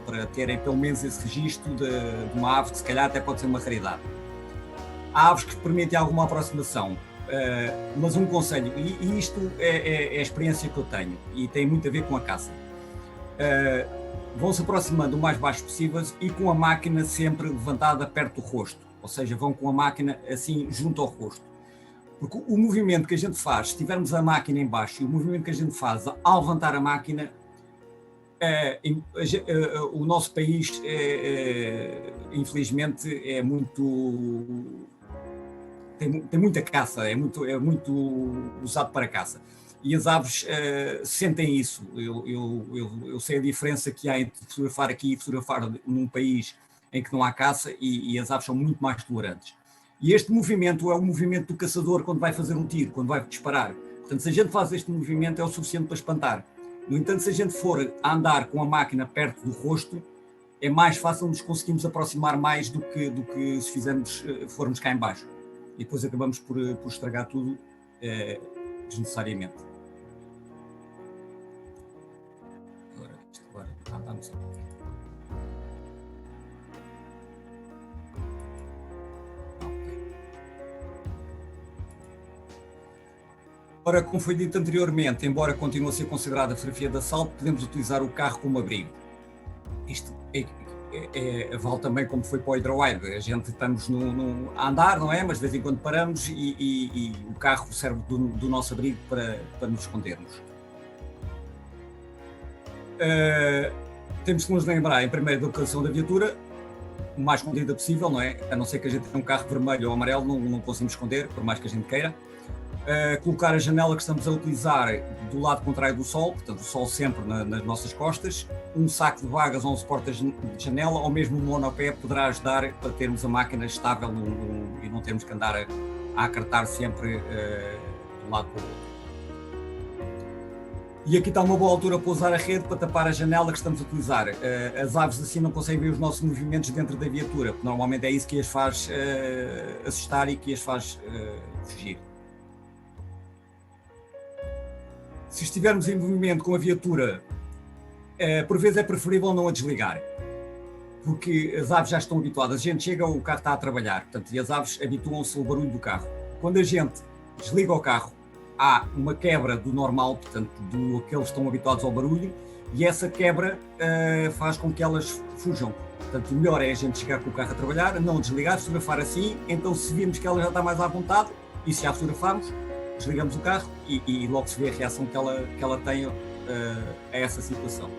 para terem pelo menos esse registro de uma ave que se calhar até pode ser uma raridade. Há aves que permitem alguma aproximação, mas um conselho, e isto é a experiência que eu tenho, e tem muito a ver com a caça. Vão se aproximando o mais baixo possível e com a máquina sempre levantada perto do rosto, ou seja, vão com a máquina assim junto ao rosto. Porque o movimento que a gente faz, se tivermos a máquina em baixo, e o movimento que a gente faz ao levantar a máquina, o nosso país, infelizmente, é muito... Tem muita caça, é muito usado para caça. E as aves sentem isso. Eu sei a diferença que há entre fotografar aqui e fotografar num país em que não há caça, e as aves são muito mais tolerantes. E este movimento é o movimento do caçador quando vai fazer um tiro, quando vai disparar. Portanto, se a gente faz este movimento, é o suficiente para espantar. No entanto, se a gente for a andar com a máquina perto do rosto, é mais fácil nos conseguirmos aproximar mais do que se formos cá em baixo. E depois acabamos por estragar tudo desnecessariamente. Agora vamos aqui. Ora, como foi dito anteriormente, embora continue a ser considerada fotografia de assalto, podemos utilizar o carro como abrigo. Isto vale também como foi para o hidroide. A gente estamos a andar, não é? Mas de vez em quando paramos e o carro serve do nosso abrigo para nos escondermos. Temos que nos lembrar, em primeiro, da localização da viatura, o mais escondida possível, não é? A não ser que a gente tenha um carro vermelho ou amarelo, não conseguimos esconder, por mais que a gente queira. Colocar a janela que estamos a utilizar do lado contrário do sol, portanto o sol sempre nas nossas costas, um saco de vagas ou um suporte de janela, ou mesmo um monopé poderá ajudar para termos a máquina estável e não termos que andar a acartar sempre de um lado para o outro. E aqui está uma boa altura para usar a rede para tapar a janela que estamos a utilizar. As aves assim não conseguem ver os nossos movimentos dentro da viatura, porque normalmente é isso que as faz assustar e que as faz fugir. Se estivermos em movimento com a viatura, por vezes é preferível não a desligar, porque as aves já estão habituadas. A gente chega, o carro está a trabalhar, portanto, e as aves habituam-se ao barulho do carro. Quando a gente desliga o carro, há uma quebra do normal, portanto, do que eles estão habituados ao barulho, e essa quebra faz com que elas fujam. Portanto, o melhor é a gente chegar com o carro a trabalhar, não desligar, fotografar assim, então se virmos que ela já está mais à vontade, e se a fotografarmos, desligamos o carro e logo se vê a reação que ela tem a essa situação.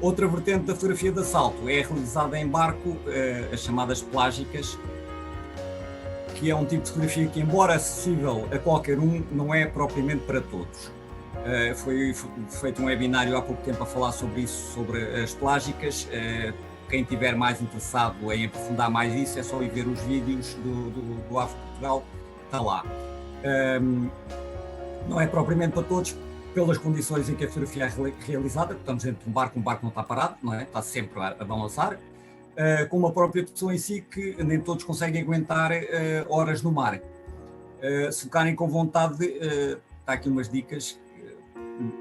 Outra vertente da fotografia de assalto é realizada em barco, as chamadas plágicas, que é um tipo de fotografia que, embora acessível a qualquer um, não é propriamente para todos. Foi feito um webinário há pouco tempo a falar sobre isso, sobre as plágicas. Quem estiver mais interessado em aprofundar mais isso, é só ir ver os vídeos do AF Portugal, está lá. Não é propriamente para todos, pelas condições em que a fotografia é realizada. Estamos dentro de um barco não está parado, não é? Está sempre a balançar. Com a própria pessoa em si, que nem todos conseguem aguentar horas no mar. Se ficarem com vontade, está aqui umas dicas,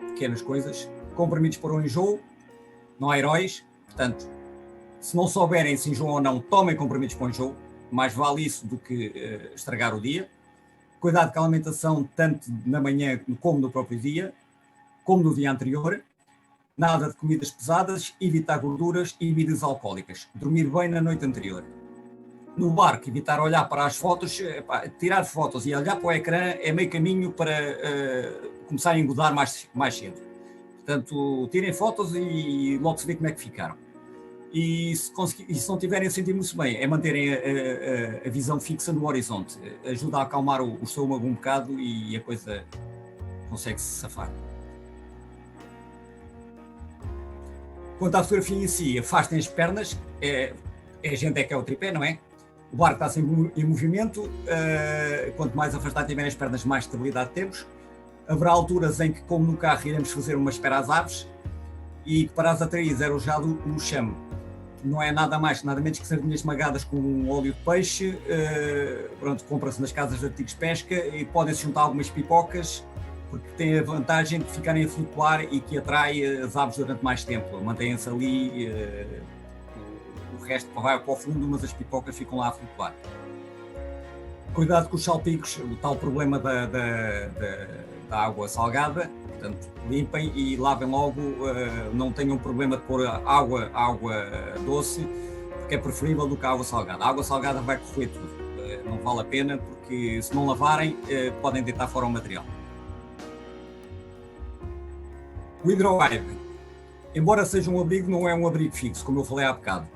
pequenas coisas. Comprimidos para o enjoo, não há heróis, portanto, se não souberem se enjoam ou não, tomem comprimidos para o enjoo, mais vale isso do que estragar o dia. Cuidado com a alimentação, tanto na manhã como no próprio dia, como no dia anterior. Nada de comidas pesadas, evitar gorduras e bebidas alcoólicas. Dormir bem na noite anterior. No barco, evitar olhar para as fotos, tirar fotos e olhar para o ecrã é meio caminho para começar a engodar mais cedo. Portanto, tirem fotos e logo se vê como é que ficaram. E se não tiverem a sentir muito bem, é manterem a visão fixa no horizonte. Ajuda a acalmar o estômago um bocado e a coisa consegue-se safar. Quanto à fotografia em si, afastem as pernas, a gente é que é o tripé, não é? O barco está sempre em movimento, quanto mais afastado tiverem as pernas, mais estabilidade temos. Haverá alturas em que, como no carro, iremos fazer uma espera às aves e que para as atrair zero jado o chame. Não é nada mais, nada menos que sardinhas esmagadas com óleo de peixe, pronto, compra-se nas casas de artigos de pesca e podem-se juntar algumas pipocas, porque tem a vantagem de ficarem a flutuar e que atrai as aves durante mais tempo. Mantêm-se ali, o resto vai para o fundo, mas as pipocas ficam lá a flutuar. Cuidado com os salpicos, o tal problema da água salgada, portanto, limpem e lavem logo, não tenham problema de pôr água doce, porque é preferível do que a água salgada. A água salgada vai correr tudo, não vale a pena, porque se não lavarem, podem deitar fora o material. O hidrowave, embora seja um abrigo, não é um abrigo fixo, como eu falei há bocado.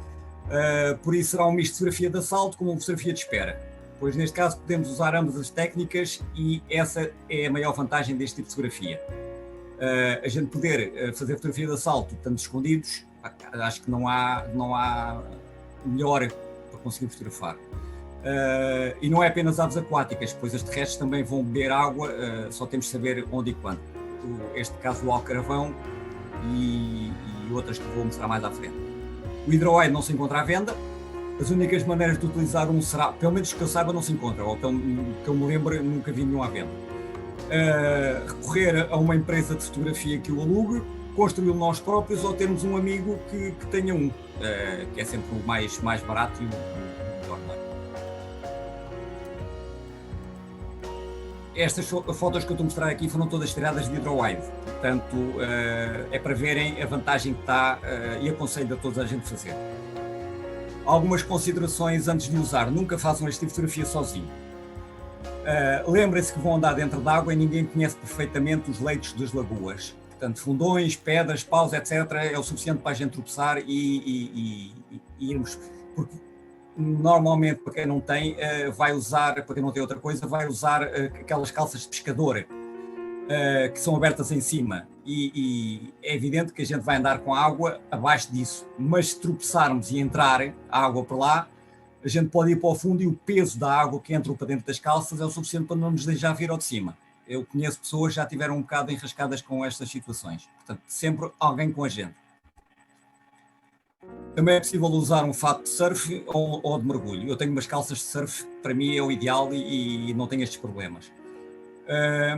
Por isso será um misto de fotografia de assalto com uma fotografia de espera. Pois neste caso podemos usar ambas as técnicas e essa é a maior vantagem deste tipo de fotografia. A gente poder fazer fotografia de assalto estando escondidos, acho que não há melhor para conseguir fotografar. E não é apenas aves aquáticas, pois as terrestres também vão beber água, só temos de saber onde e quando. Este caso do alcaravão e outras que vou mostrar mais à frente. O hidrowave não se encontra à venda. As únicas maneiras de utilizar um será, pelo menos que eu saiba, não se encontra, ou que eu me lembro, nunca vi nenhum à venda. Recorrer a uma empresa de fotografia que o alugue, construí-lo nós próprios ou termos um amigo que tenha um, que é sempre o mais barato e o melhor. Estas fotos que eu estou a mostrar aqui foram todas tiradas de hidrowave, portanto é para verem a vantagem que está e aconselho a toda a gente fazer. Algumas considerações antes de usar: nunca façam este tipo de fotografia sozinho. Lembrem-se que vão andar dentro d'água e ninguém conhece perfeitamente os leitos das lagoas. Portanto, fundões, pedras, paus, etc. é o suficiente para a gente tropeçar e irmos. Porque normalmente, para quem não tem, vai usar, para quem não tem outra coisa, vai usar aquelas calças de pescador que são abertas em cima. E é evidente que a gente vai andar com a água abaixo disso, mas se tropeçarmos e entrar a água por lá, a gente pode ir para o fundo e o peso da água que entra para dentro das calças é o suficiente para não nos deixar vir ao de cima. Eu conheço pessoas que já tiveram um bocado enrascadas com estas situações. Portanto, sempre alguém com a gente. Também é possível usar um fato de surf ou de mergulho. Eu tenho umas calças de surf, para mim é o ideal e não tenho estes problemas.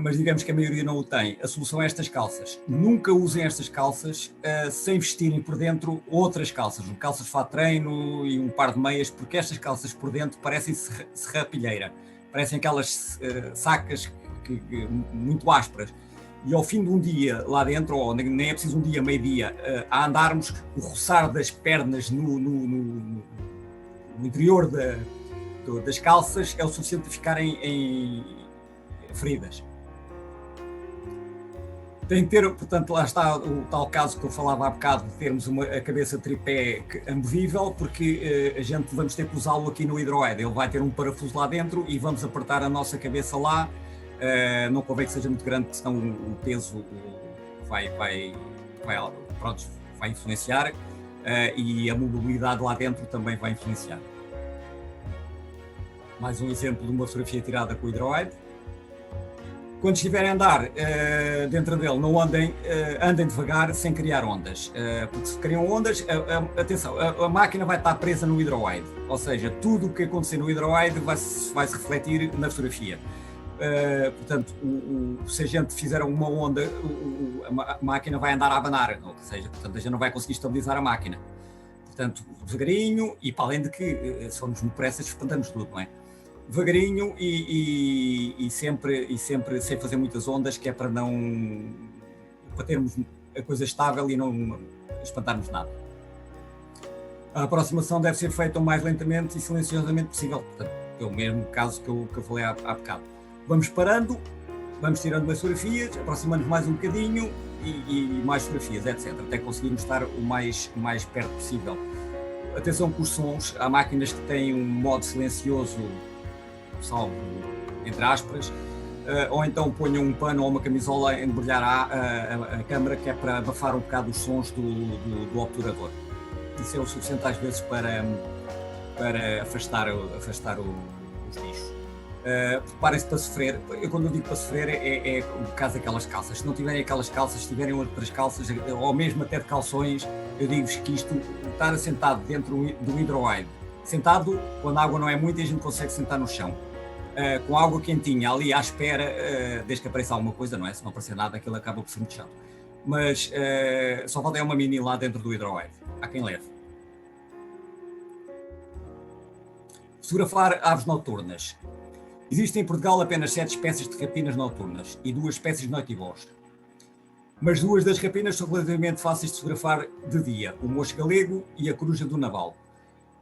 Mas digamos que a maioria não o tem. A solução é estas calças. Nunca usem estas calças sem vestirem por dentro outras calças, calças de fato de treino e um par de meias, porque estas calças por dentro parecem serrapilheira, parecem aquelas sacas muito ásperas. E ao fim de um dia lá dentro, ou nem é preciso um dia, meio-dia, a andarmos, o roçar das pernas no interior das calças é o suficiente para ficarem em feridas. Tem que ter, portanto, lá está o tal caso que eu falava há bocado, de termos a cabeça tripé amovível, porque a gente vamos ter que usá-lo aqui no hidroide. Ele vai ter um parafuso lá dentro e vamos apertar a nossa cabeça lá. Não convém que seja muito grande, porque senão o peso vai influenciar e a mobilidade lá dentro também vai influenciar. Mais um exemplo de uma fotografia tirada com o hidroide. Quando estiverem a andar dentro dele, não andem devagar sem criar ondas, porque se criam ondas, atenção, a máquina vai estar presa no hidroide, ou seja, tudo o que acontecer no hidroide vai se refletir na fotografia. Portanto, se a gente fizer uma onda, a máquina vai andar a abanar, ou seja, portanto, a gente não vai conseguir estabilizar a máquina. Portanto, devagarinho, e para além de que, se formos muito pressas, espantamos tudo, não é? Devagarinho e sempre sem fazer muitas ondas, que é para termos a coisa estável e não espantarmos nada. A aproximação deve ser feita o mais lentamente e silenciosamente possível, portanto, é o mesmo caso que eu falei há bocado. Vamos parando, vamos tirando mais fotografias, aproximando mais um bocadinho e mais fotografias, etc. Até conseguirmos estar o mais perto possível. Atenção com os sons, há máquinas que têm um modo silencioso, salvo entre aspas, ou então ponham um pano ou uma camisola a embrulhar a câmara, que é para abafar um bocado os sons do obturador. Isso é o suficiente às vezes para afastar os bichos. Preparem-se para sofrer. Eu, quando eu digo para sofrer, é o caso daquelas calças. Se não tiverem aquelas calças, se tiverem outras calças, ou mesmo até de calções, eu digo-vos que isto, estar assentado dentro do hidroide, sentado quando a água não é muita, a gente consegue sentar no chão, com a água quentinha ali à espera, desde que apareça alguma coisa, não é? Se não aparecer nada, aquilo acaba por ser muito chato. Mas só falta uma mini lá dentro do hidroide. Há quem leve. Fotografar aves noturnas. Existem em Portugal apenas 7 espécies de rapinas noturnas e 2 espécies de noitibós. Mas 2 das rapinas são relativamente fáceis de fotografar de dia, o mocho galego e a coruja do naval.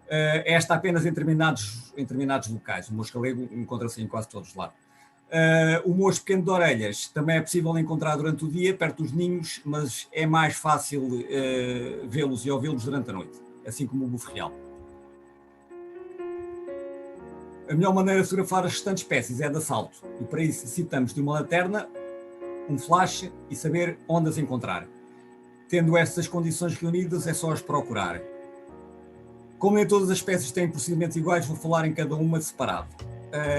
Esta apenas em determinados locais. O mocho galego encontra-se em quase todos os lados. O mocho pequeno de orelhas também é possível encontrar durante o dia, perto dos ninhos, mas é mais fácil vê-los e ouvi-los durante a noite, assim como o bufo real. A melhor maneira de fotografar as restantes espécies é de assalto, e para isso necessitamos de uma lanterna, um flash e saber onde as encontrar. Tendo estas condições reunidas, é só as procurar. Como nem todas as espécies têm procedimentos iguais, vou falar em cada uma separado.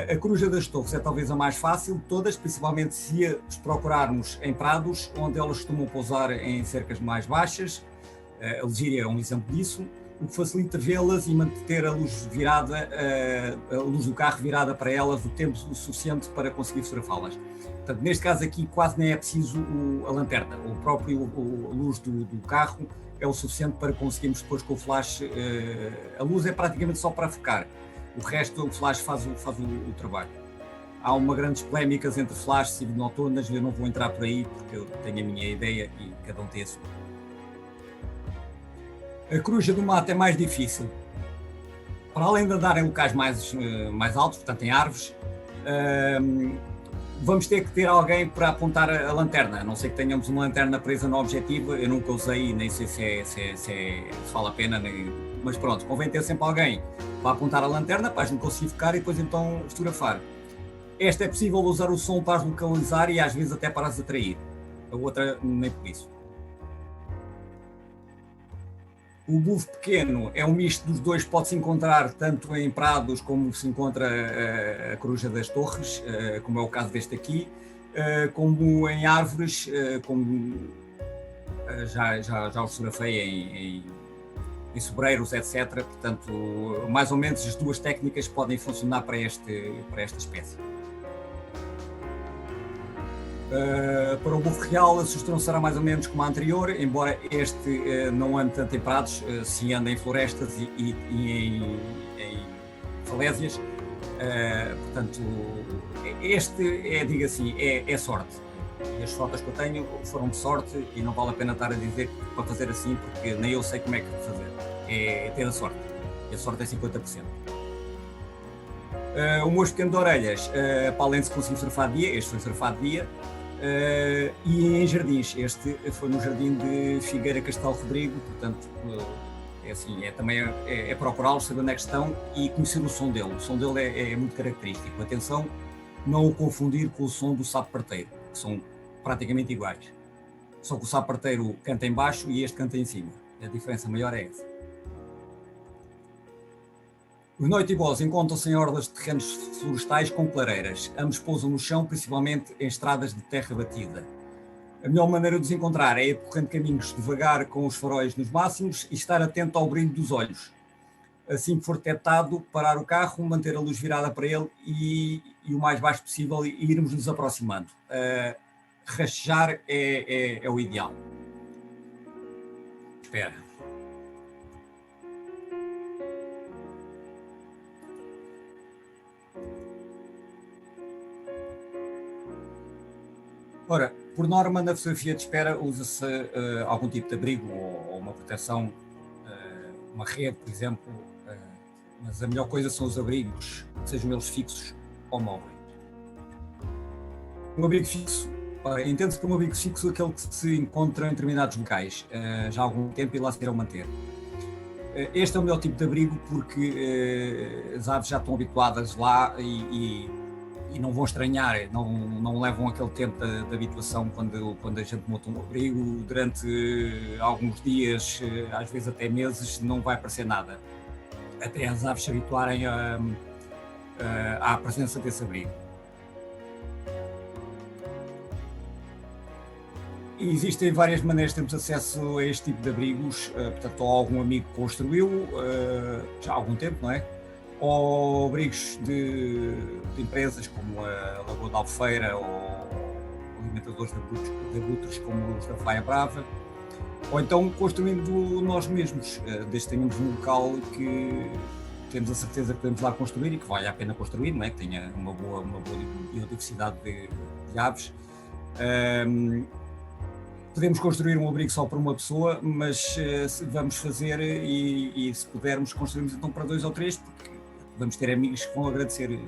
A coruja das torres é talvez a mais fácil de todas, principalmente se as procurarmos em prados, onde elas costumam pousar em cercas mais baixas. A legíria é um exemplo disso, o que facilita vê-las e manter a luz virada, a luz do carro virada para elas o tempo suficiente para conseguir fotografá-las. Portanto, neste caso aqui quase nem é preciso a lanterna, o próprio a luz do carro é o suficiente para conseguirmos depois com o flash, a luz é praticamente só para focar, o resto o flash faz o trabalho. Há uma grandes polémicas entre flashes e noturnas, eu não vou entrar por aí porque eu tenho a minha ideia e cada um tem a sua. A coruja do mato é mais difícil. Para além de andar em locais mais altos, portanto em árvores, vamos ter que ter alguém para apontar a lanterna, a não ser que tenhamos uma lanterna presa no objetivo. Eu nunca usei, nem sei se vale a pena, mas pronto, convém ter sempre alguém para apontar a lanterna, para a gente conseguir focar e depois então fotografar. Esta é possível usar o som para as localizar e às vezes até para as atrair. A outra nem por isso. O bufo pequeno é um misto dos dois, pode-se encontrar tanto em prados como se encontra a coruja das torres, como é o caso deste aqui, como em árvores, como já o fotografei em sobreiros, etc. Portanto, mais ou menos as duas técnicas podem funcionar para esta espécie. Para o bufo real, a sugestão será mais ou menos como a anterior, embora este não ande tanto em prados, se anda em florestas e em falésias. Portanto, este digo assim, é sorte. E as fotos que eu tenho foram de sorte e não vale a pena estar a dizer para fazer assim, porque nem eu sei como é que fazer. É ter a sorte. E a sorte é 50%. O moço pequeno de orelhas, para além de se conseguir surfar de dia, este foi surfado de dia, e em jardins, este foi no jardim de Figueira Castelo Rodrigo, portanto, é assim, também é procurá-los, saber onde é que estão e conhecer o som dele. O som dele é muito característico. Atenção, não o confundir com o som do sapo parteiro, que são praticamente iguais. Só que o sapo parteiro canta em baixo e este canta em cima. A diferença maior é essa. Os noitibós encontram-se em orlas de terrenos florestais com clareiras. Ambos pousam no chão, principalmente em estradas de terra batida. A melhor maneira de os encontrar é ir percorrendo caminhos devagar com os faróis nos máximos e estar atento ao brilho dos olhos. Assim que for detectado, parar o carro, manter a luz virada para ele e o mais baixo possível e irmos nos aproximando. Rastejar é o ideal. Espera. Ora, por norma, na fotografia de espera usa-se algum tipo de abrigo ou uma proteção, uma rede, por exemplo, mas a melhor coisa são os abrigos, sejam eles fixos ou móveis. Um abrigo fixo, entende-se como um abrigo fixo aquele que se encontra em determinados locais, já há algum tempo e lá se irão manter. Este é o melhor tipo de abrigo porque as aves já estão habituadas lá e não vão estranhar, não levam aquele tempo de habituação quando a gente monta um abrigo. Durante alguns dias, às vezes até meses, não vai aparecer nada, até as aves se habituarem à presença desse abrigo. E existem várias maneiras de termos acesso a este tipo de abrigos, portanto, ou algum amigo construiu já há algum tempo, não é? Ou abrigos de empresas como a Lagoa da Albufeira ou alimentadores de abutres como os da Faia Brava, ou então construindo nós mesmos, desde que tenhamos um local que temos a certeza que podemos lá construir e que vale a pena construir, não é? Que tenha uma boa biodiversidade de aves. Podemos construir um abrigo só para uma pessoa, mas vamos fazer e se pudermos construirmos então para 2 ou 3, porque vamos ter amigos que vão agradecer.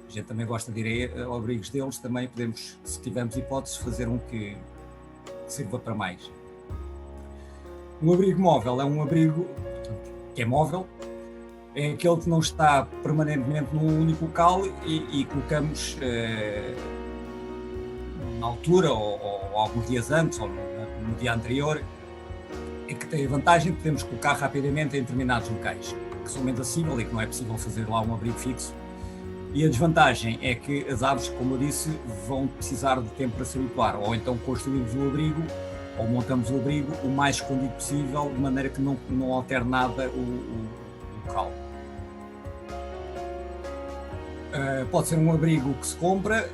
A gente também gosta de ir a abrigos deles, também podemos, se tivermos hipótese, fazer um que sirva para mais. Um abrigo móvel é um abrigo que é móvel, é aquele que não está permanentemente num único local e colocamos na altura ou alguns dias antes ou no dia anterior, e que tem a vantagem de podemos colocar rapidamente em determinados locais que são menos acessíveis e que não é possível fazer lá um abrigo fixo. E a desvantagem é que as aves, como eu disse, vão precisar de tempo para se habituar, ou então construímos o abrigo ou montamos o abrigo o mais escondido possível, de maneira que não altere nada o local. Pode ser um abrigo que se compra,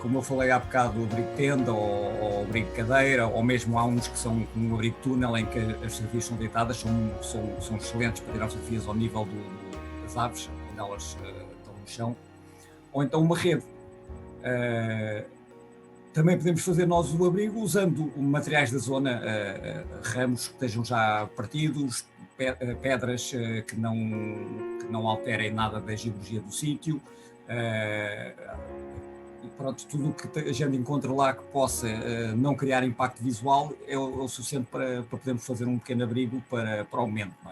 como eu falei há bocado, o abrigo tenda ou abrigo cadeira, ou mesmo há uns que são um abrigo túnel em que as cervias são deitadas, são excelentes para tirar as cervias ao nível das aves, quando elas estão no chão, ou então uma rede. Também podemos fazer nós o abrigo usando materiais da zona, ramos que estejam já partidos, pedras que não alterem nada da geologia do sítio, e pronto, tudo o que a gente encontra lá que possa não criar impacto visual é o suficiente para podermos fazer um pequeno abrigo para o momento. Não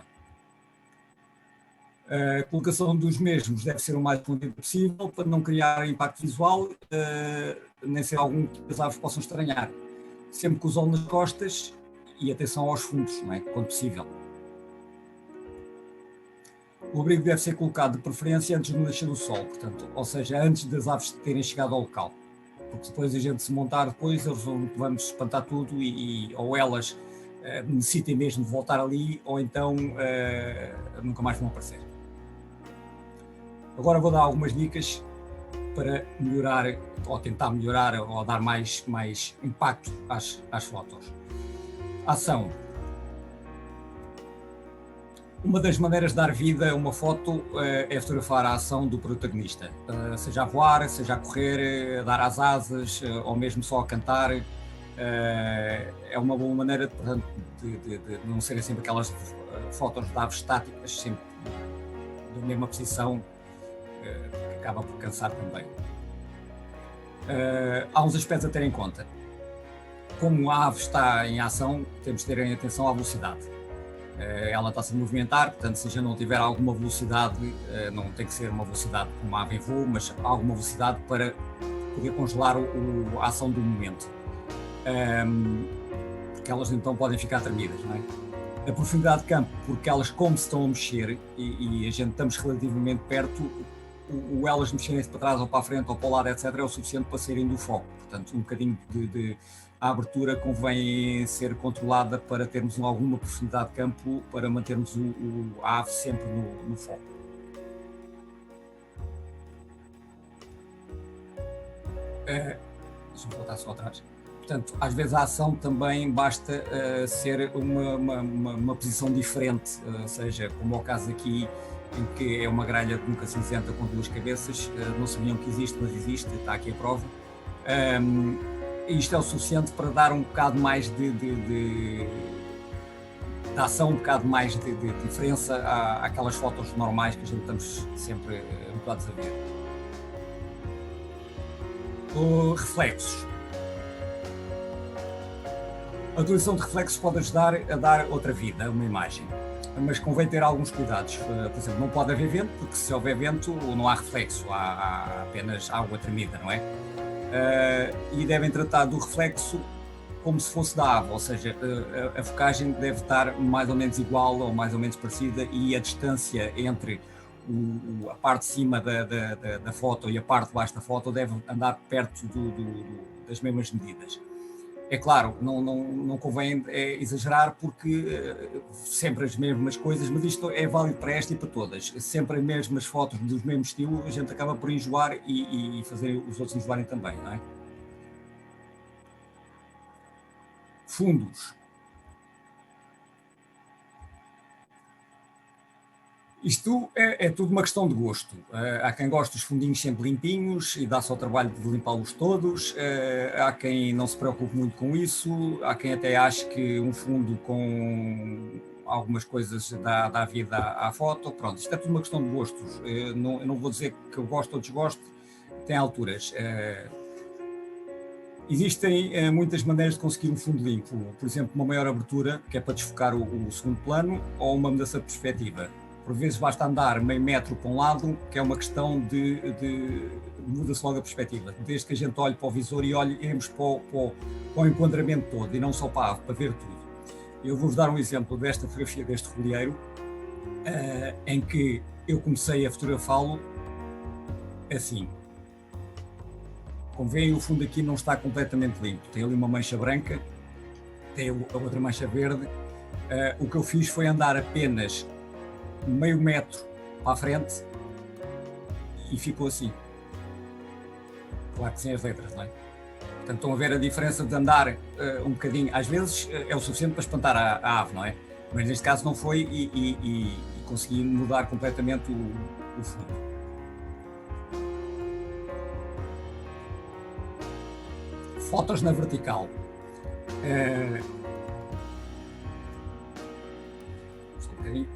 é? A colocação dos mesmos deve ser o mais escondido possível para não criar impacto visual, nem ser algum que as aves possam estranhar. Sempre com o sol nas costas e atenção aos fundos, não é? Quando possível. O abrigo deve ser colocado de preferência antes do nascer do sol, portanto, ou seja, antes das aves terem chegado ao local. Porque depois a gente se montar depois, eles vamos espantar tudo ou elas necessitem mesmo de voltar ali, ou então nunca mais vão aparecer. Agora vou dar algumas dicas para melhorar, ou tentar melhorar, ou dar mais impacto às fotos. Ação. Uma das maneiras de dar vida a uma foto é fotografar a ação do protagonista, seja a voar, seja a correr, a dar as asas, ou mesmo só a cantar. É uma boa maneira, portanto, de não serem sempre aquelas fotos de aves estáticas, sempre na mesma posição, que acaba por cansar também. Há uns aspectos a ter em conta. Como a ave está em ação, temos de ter atenção à velocidade. Ela está a se movimentar, portanto, se já não tiver alguma velocidade, não tem que ser uma velocidade como a ave em voo, mas alguma velocidade para poder congelar a ação do momento. Porque elas então podem ficar tremidas, não é? A profundidade de campo, porque elas, como se estão a mexer e a gente estamos relativamente perto, elas mexerem-se para trás ou para a frente ou para o lado, etc., é o suficiente para saírem do foco. Portanto, um bocadinho a abertura convém ser controlada para termos alguma profundidade de campo, para mantermos a ave sempre no foco. Deixa-me voltar só atrás. Portanto, às vezes a ação também basta ser uma posição diferente, seja como é o caso aqui, em que é uma gralha de nuca cinzenta com duas cabeças, não sabiam que existe, mas existe, está aqui a prova. Isto é o suficiente para dar um bocado mais de ação, um bocado mais de diferença àquelas fotos normais que a gente estamos sempre habituados a ver. Reflexos. A utilização de reflexos pode ajudar a dar outra vida a uma imagem, mas convém ter alguns cuidados. Por exemplo, não pode haver vento, porque se houver vento não há reflexo, há apenas água tremida, não é? E devem tratar do reflexo como se fosse da ave, ou seja, a focagem deve estar mais ou menos igual ou mais ou menos parecida, e a distância entre a parte de cima da foto e a parte de baixo da foto deve andar perto das mesmas medidas. É claro, não convém exagerar, porque sempre as mesmas coisas, mas isto é válido para esta e para todas. Sempre as mesmas fotos do mesmo estilo, a gente acaba por enjoar e fazer os outros enjoarem também, não é? Fundos. Isto é tudo uma questão de gosto. Há quem goste dos fundinhos sempre limpinhos e dá-se ao trabalho de limpá-los todos. Há quem não se preocupe muito com isso. Há quem até ache que um fundo com algumas coisas dá vida à foto. Pronto, isto é tudo uma questão de gostos. Eu não vou dizer que eu gosto ou desgosto, tem alturas. Existem muitas maneiras de conseguir um fundo limpo. Por exemplo, uma maior abertura, que é para desfocar o segundo plano, ou uma mudança de perspectiva. Por vezes basta andar meio metro para um lado, que é uma questão de muda-se logo a perspectiva. Desde que a gente olhe para o visor e olhemos para o enquadramento todo, e não só para a ave, para ver tudo. Eu vou-vos dar um exemplo desta fotografia deste folheiro, em que eu comecei a fotografá-lo assim. Como veem, o fundo aqui não está completamente limpo. Tem ali uma mancha branca, tem a outra mancha verde. O que eu fiz foi andar apenas meio metro para a frente e ficou assim. Claro que sem as letras, não é? Portanto, estão a ver a diferença de andar um bocadinho. Às vezes é o suficiente para espantar a ave, não é? Mas neste caso não foi, e consegui mudar completamente o fundo. Fotos na vertical. Só um bocadinho.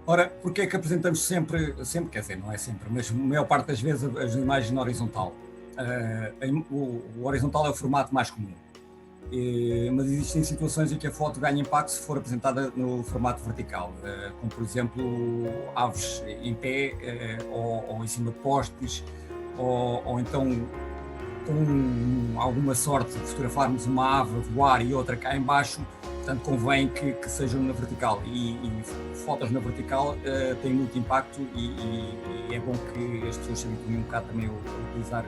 Ora, porque é que apresentamos sempre, quer dizer, não é sempre, mas a maior parte das vezes as imagens na horizontal? O horizontal é o formato mais comum. Mas existem situações em que a foto ganha impacto se for apresentada no formato vertical, como por exemplo aves em pé, ou em cima de postes, ou então com alguma sorte de fotografarmos uma ave a voar e outra cá em baixo, portanto convém que sejam na vertical, e fotos na vertical têm muito impacto, e é bom que as pessoas se habituem um bocado também a utilizar.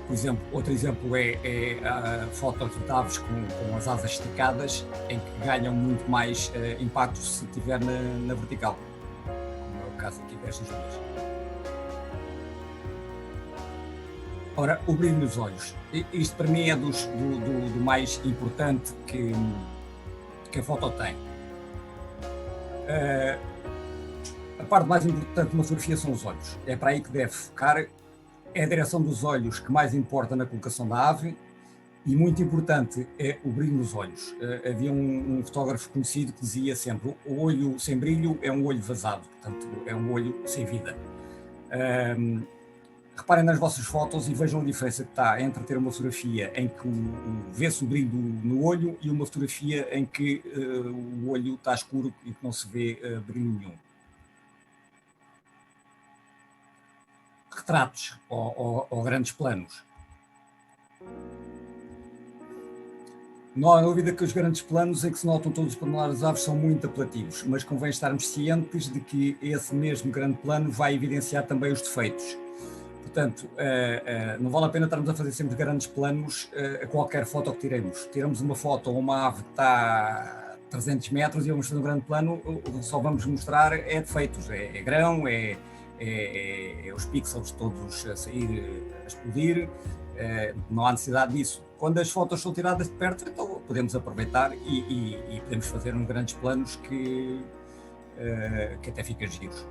Por exemplo, outro exemplo é fotos de aves com as asas esticadas, em que ganham muito mais impacto se estiver na vertical, como é o caso aqui destas duas. Ora, o brilho nos olhos. Isto para mim é do mais importante que a foto tem. A parte mais importante de uma fotografia são os olhos. É para aí que deve focar. É a direção dos olhos que mais importa na colocação da ave, e muito importante é o brilho nos olhos. Havia um fotógrafo conhecido que dizia sempre: o olho sem brilho é um olho vazado, portanto é um olho sem vida. Reparem nas vossas fotos e vejam a diferença que está entre ter uma fotografia em que vê-se o brilho no olho e uma fotografia em que o olho está escuro e que não se vê brilho nenhum. Retratos ou grandes planos. Não há dúvida que os grandes planos em que se notam todos os pormenores das aves são muito apelativos, mas convém estarmos cientes de que esse mesmo grande plano vai evidenciar também os defeitos. Portanto, não vale a pena estarmos a fazer sempre grandes planos a qualquer foto que tiremos. Tiramos uma foto ou uma ave que está a 300 metros e vamos fazer um grande plano, só vamos mostrar defeitos, é grão, é os pixels todos a sair, a explodir. Não há necessidade disso. Quando as fotos são tiradas de perto, então podemos aproveitar e podemos fazer uns grandes planos que até ficam giros.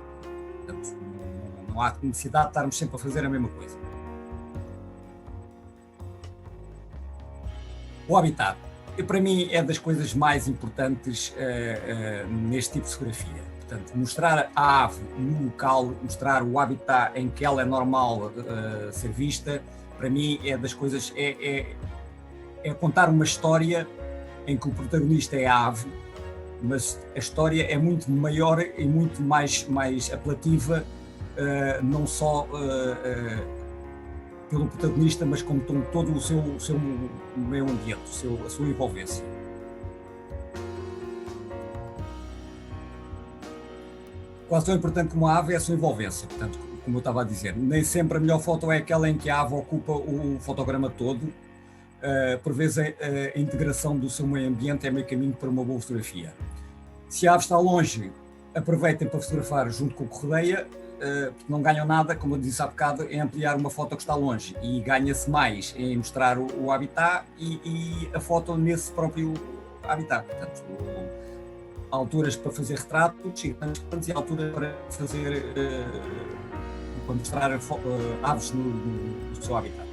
Portanto, não há necessidade de estarmos sempre a fazer a mesma coisa. O habitat, para mim, é das coisas mais importantes neste tipo de fotografia. Portanto, mostrar a ave no local, mostrar o habitat em que ela é normal ser vista, para mim é das coisas, é contar uma história em que o protagonista é a ave, mas a história é muito maior e muito mais apelativa, não só pelo protagonista, mas como todo o seu meio ambiente, a sua envolvência. Quase tão importante como a ave é a sua envolvência. Portanto, como eu estava a dizer, nem sempre a melhor foto é aquela em que a ave ocupa o fotograma todo. Por vezes a integração do seu meio ambiente é meio caminho para uma boa fotografia. Se a ave está longe, aproveitem para fotografar junto com o que rodeia, porque não ganham nada, como eu disse há bocado, em ampliar uma foto que está longe, e ganha-se mais em mostrar o habitat e a foto nesse próprio habitat. Portanto, há alturas para fazer retratos e há alturas para fazer para mostrar aves no seu habitat.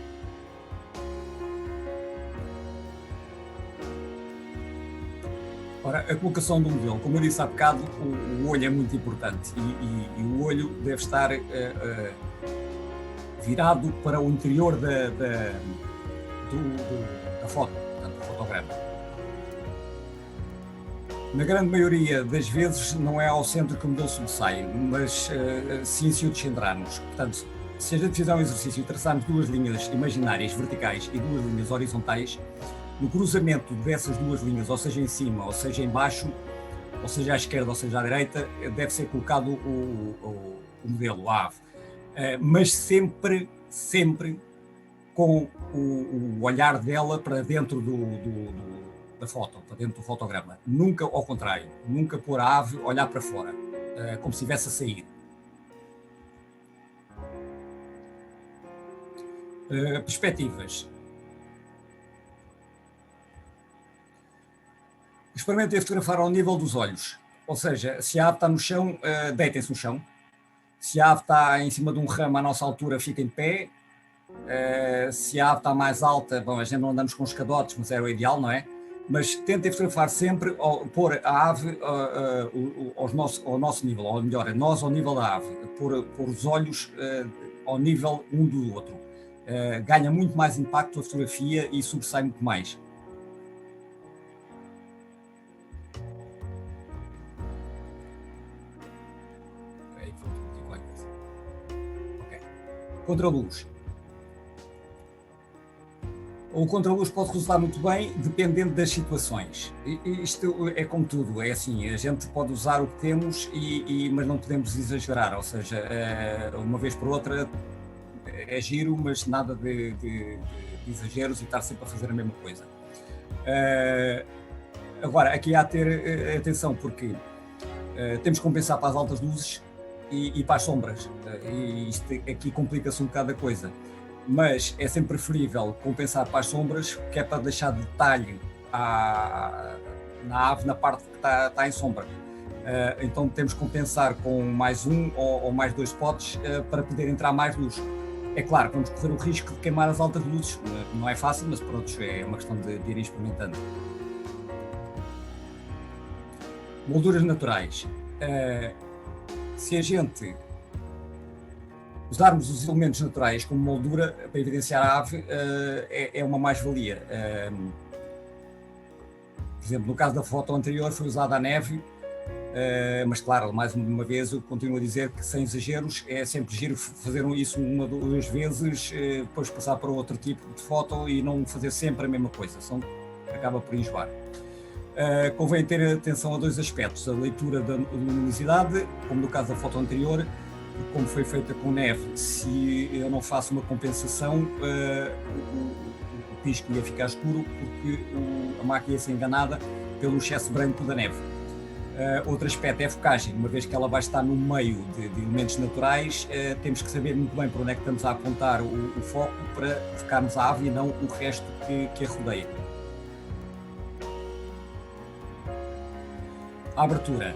Ora, a colocação do modelo, como eu disse há bocado, o olho é muito importante, e o olho deve estar virado para o interior da foto, portanto, do fotograma. Na grande maioria das vezes não é ao centro que o modelo sobressai, mas sim se o descentrarmos. Portanto, se a gente fizer um exercício e traçarmos duas linhas imaginárias verticais e duas linhas horizontais, no cruzamento dessas duas linhas, ou seja em cima, ou seja em baixo, ou seja à esquerda, ou seja à direita, deve ser colocado o modelo, a ave. Mas sempre com o olhar dela para dentro da foto, para dentro do fotograma. Nunca ao contrário, nunca pôr a ave olhar para fora, como se estivesse a sair. Perspectivas. Experimentem fotografar ao nível dos olhos, ou seja, se a ave está no chão, deitem-se no chão. Se a ave está em cima de um ramo à nossa altura, fiquem de pé. Se a ave está mais alta, bom, a gente não andamos com escadotes, mas é o ideal, não é? Mas tentem fotografar sempre, pôr a ave ao nosso nível, ou melhor, nós ao nível da ave, pôr os olhos ao nível um do outro. ganha muito mais impacto a fotografia e sobressai muito mais. Okay. Contraluz. O contraluz pode resultar muito bem, dependendo das situações. Isto é como tudo, é assim, a gente pode usar o que temos, mas não podemos exagerar, ou seja, uma vez por outra é giro, mas nada de exageros e estar sempre a fazer a mesma coisa. Agora, aqui há a ter atenção, porque temos que compensar para as altas luzes e para as sombras, e isto aqui complica-se um bocado a coisa. Mas é sempre preferível compensar para as sombras, que é para deixar detalhe na ave, na parte que está em sombra. Então temos que compensar com mais um ou mais dois spots para poder entrar mais luz. É claro, vamos correr o risco de queimar as altas luzes, não é fácil, mas pronto, é uma questão de ir experimentando. Molduras naturais. Se a gente usarmos os elementos naturais como moldura para evidenciar a ave, é uma mais-valia. Por exemplo, no caso da foto anterior foi usada a neve, mas claro, mais uma vez eu continuo a dizer que sem exageros é sempre giro fazer isso uma ou duas vezes, depois passar para outro tipo de foto e não fazer sempre a mesma coisa, senão acaba por enjoar. Convém ter atenção a dois aspectos: a leitura da luminosidade, como no caso da foto anterior, como foi feita com neve. Se eu não faço uma compensação, o pisco ia ficar escuro porque a máquina ia ser enganada pelo excesso branco da neve. Outro aspecto é a focagem. Uma vez que ela vai estar no meio de elementos naturais, temos que saber muito bem para onde é que estamos a apontar o foco para focarmos a ave e não o resto que a rodeia. A abertura.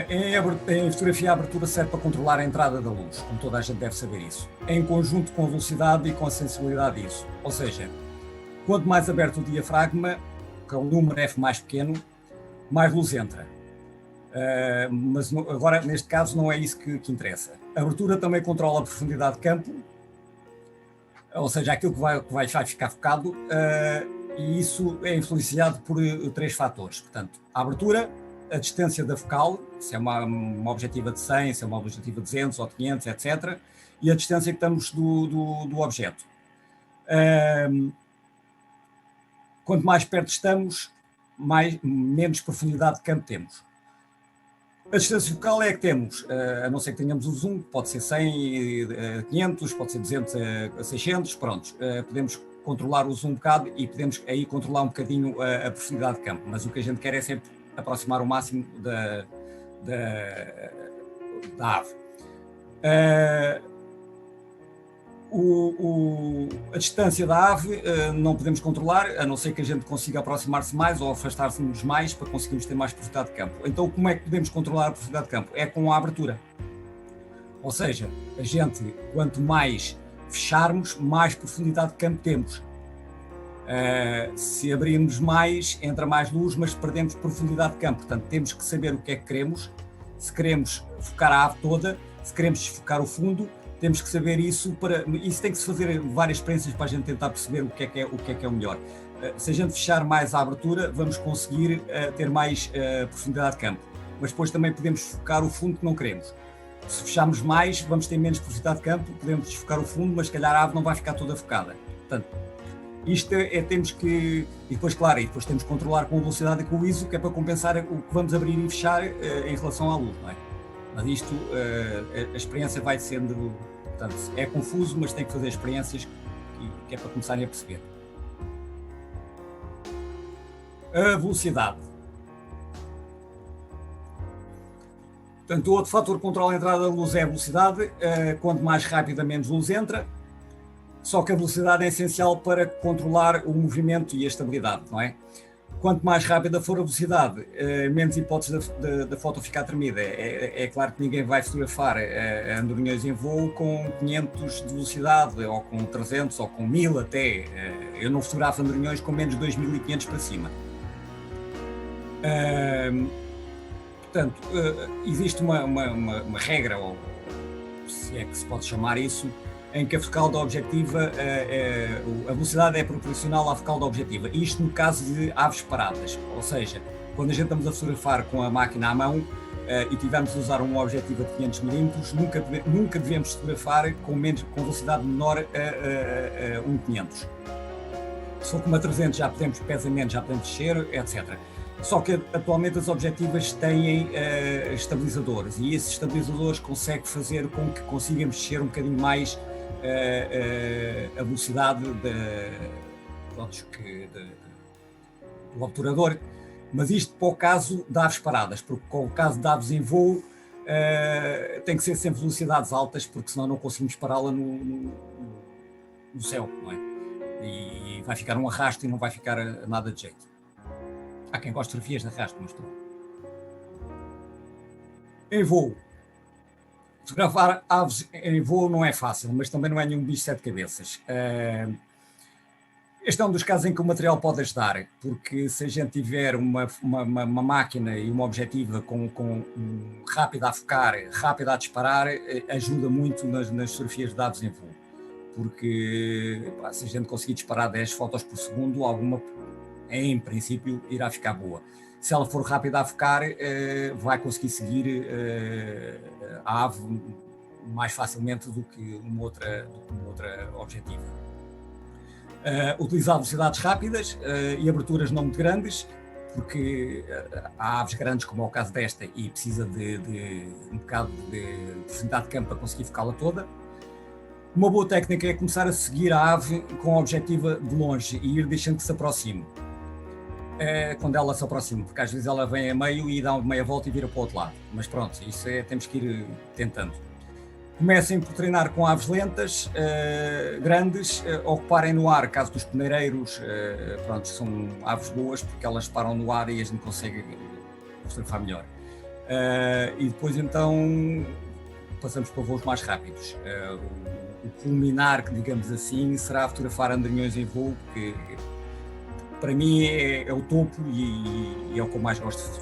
Em fotografia, a abertura serve para controlar a entrada da luz, como toda a gente deve saber isso, em conjunto com a velocidade e com a sensibilidade disso. Ou seja, quanto mais aberto o diafragma, que é um número F mais pequeno, mais luz entra. Mas agora, neste caso, não é isso que interessa. A abertura também controla a profundidade de campo, ou seja, aquilo que vai ficar focado, e isso é influenciado por três fatores. Portanto, a abertura, a distância da focal, se é uma objetiva de 100, se é uma objetiva de 200 ou 500, etc. E a distância que estamos do objeto. Quanto mais perto estamos, menos profundidade de campo temos. A distância focal é a que temos, a não ser que tenhamos o zoom, pode ser 100 a 500, pode ser 200 a 600, pronto. Podemos controlar o zoom um bocado e podemos aí controlar um bocadinho a profundidade de campo, mas o que a gente quer é sempre aproximar o máximo da ave. A distância da ave não podemos controlar, a não ser que a gente consiga aproximar-se mais ou afastar-se mais para conseguirmos ter mais profundidade de campo. Então, como é que podemos controlar a profundidade de campo? É com a abertura. Ou seja, a gente, quanto mais fecharmos, mais profundidade de campo temos. Se abrirmos mais, entra mais luz, mas perdemos profundidade de campo. Portanto, temos que saber o que é que queremos. Se queremos focar a ave toda, se queremos desfocar o fundo, temos que saber isso. Isso tem que se fazer várias experiências para a gente tentar perceber o que é o melhor. Se a gente fechar mais a abertura, vamos conseguir ter mais profundidade de campo. Mas depois também podemos focar o fundo que não queremos. Se fecharmos mais, vamos ter menos profundidade de campo, podemos desfocar o fundo, mas se calhar a ave não vai ficar toda focada. Portanto, isto temos que... E depois, claro, depois temos que controlar com a velocidade e com o ISO, que é para compensar o que vamos abrir e fechar em relação à luz, não é? Mas isto, a experiência vai sendo... Portanto, é confuso, mas tem que fazer experiências que é para começarem a perceber. A velocidade. Portanto, o outro fator que controla a entrada da luz é a velocidade. Quanto mais rápida, menos luz entra. Só que a velocidade é essencial para controlar o movimento e a estabilidade, não é? Quanto mais rápida for a velocidade, menos hipóteses da foto ficar tremida. É claro que ninguém vai fotografar andorinhões em voo com 500 de velocidade, ou com 300, ou com 1000 até. Eu não fotografo andorinhões com menos de 2500 para cima. Portanto, existe uma regra, ou se é que se pode chamar isso, em que a focal da objetiva, a velocidade é proporcional à focal da objetiva. Isto no caso de aves paradas, ou seja, quando a gente estamos a fotografar com a máquina à mão e tivermos a usar um objetivo de 500 mm, nunca devemos fotografar com velocidade menor a 1.500. Se for com uma 300 já podemos, pesa menos, já podemos descer, etc. Só que atualmente as objetivas têm estabilizadores, e esses estabilizadores conseguem fazer com que consigamos descer um bocadinho mais a velocidade do obturador, mas isto para o caso de aves paradas, porque com o caso de aves em voo tem que ser sempre velocidades altas, porque senão não conseguimos pará-la no céu, não é? E vai ficar um arrasto e não vai ficar nada de jeito. Há quem goste de fotografias de arrasto, mas estou. Em voo. Fotografar aves em voo não é fácil, mas também não é nenhum bicho de sete cabeças. Este é um dos casos em que o material pode ajudar, porque se a gente tiver uma máquina e uma objetiva com rápida a focar, rápida a disparar, ajuda muito nas fotografias de aves em voo. Porque se a gente conseguir disparar 10 fotos por segundo, alguma, em princípio, irá ficar boa. Se ela for rápida a focar, vai conseguir seguir a ave mais facilmente do que uma outra objetiva. Utilizar velocidades rápidas e aberturas não muito grandes, porque há aves grandes, como é o caso desta, e precisa de um bocado de profundidade de campo para conseguir focá-la toda. Uma boa técnica é começar a seguir a ave com a objetiva de longe e ir deixando que se aproxime. Quando ela se aproxima, porque às vezes ela vem a meio e dá uma meia volta e vira para o outro lado. Mas pronto, isso temos que ir tentando. Comecem por treinar com aves lentas, grandes, ocuparem no ar, caso dos peneireiros, pronto, são aves boas porque elas param no ar e a gente consegue fotografar melhor. E depois então passamos para voos mais rápidos. O culminar, digamos assim, será fotografar andarilhões em voo, porque para mim é o topo e é o que eu mais gosto de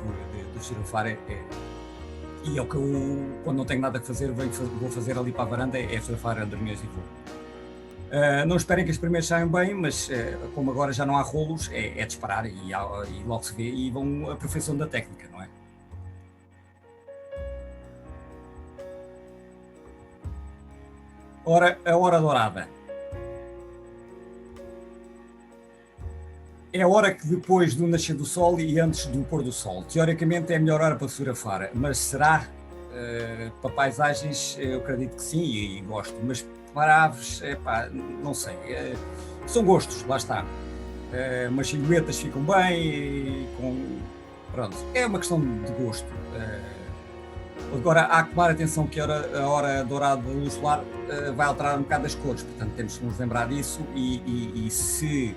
fotografar. E é o que eu, quando não tenho nada a fazer, vou fazer ali para a varanda, é fotografar andarilhões em voo. Não esperem que as primeiras saiam bem, mas como agora já não há rolos, é disparar e logo se vê e vão aperfeiçoando a técnica, não é? Ora, a hora dourada. É a hora que depois do nascer do sol e antes do pôr do sol. Teoricamente é a melhor hora para fotografar, mas será? Para paisagens eu acredito que sim e gosto, mas para aves, não sei. São gostos, lá está. Umas silhuetas ficam bem, pronto, é uma questão de gosto. Agora, há que tomar atenção que a hora dourada da luz solar vai alterar um bocado as cores, portanto temos que nos lembrar disso e se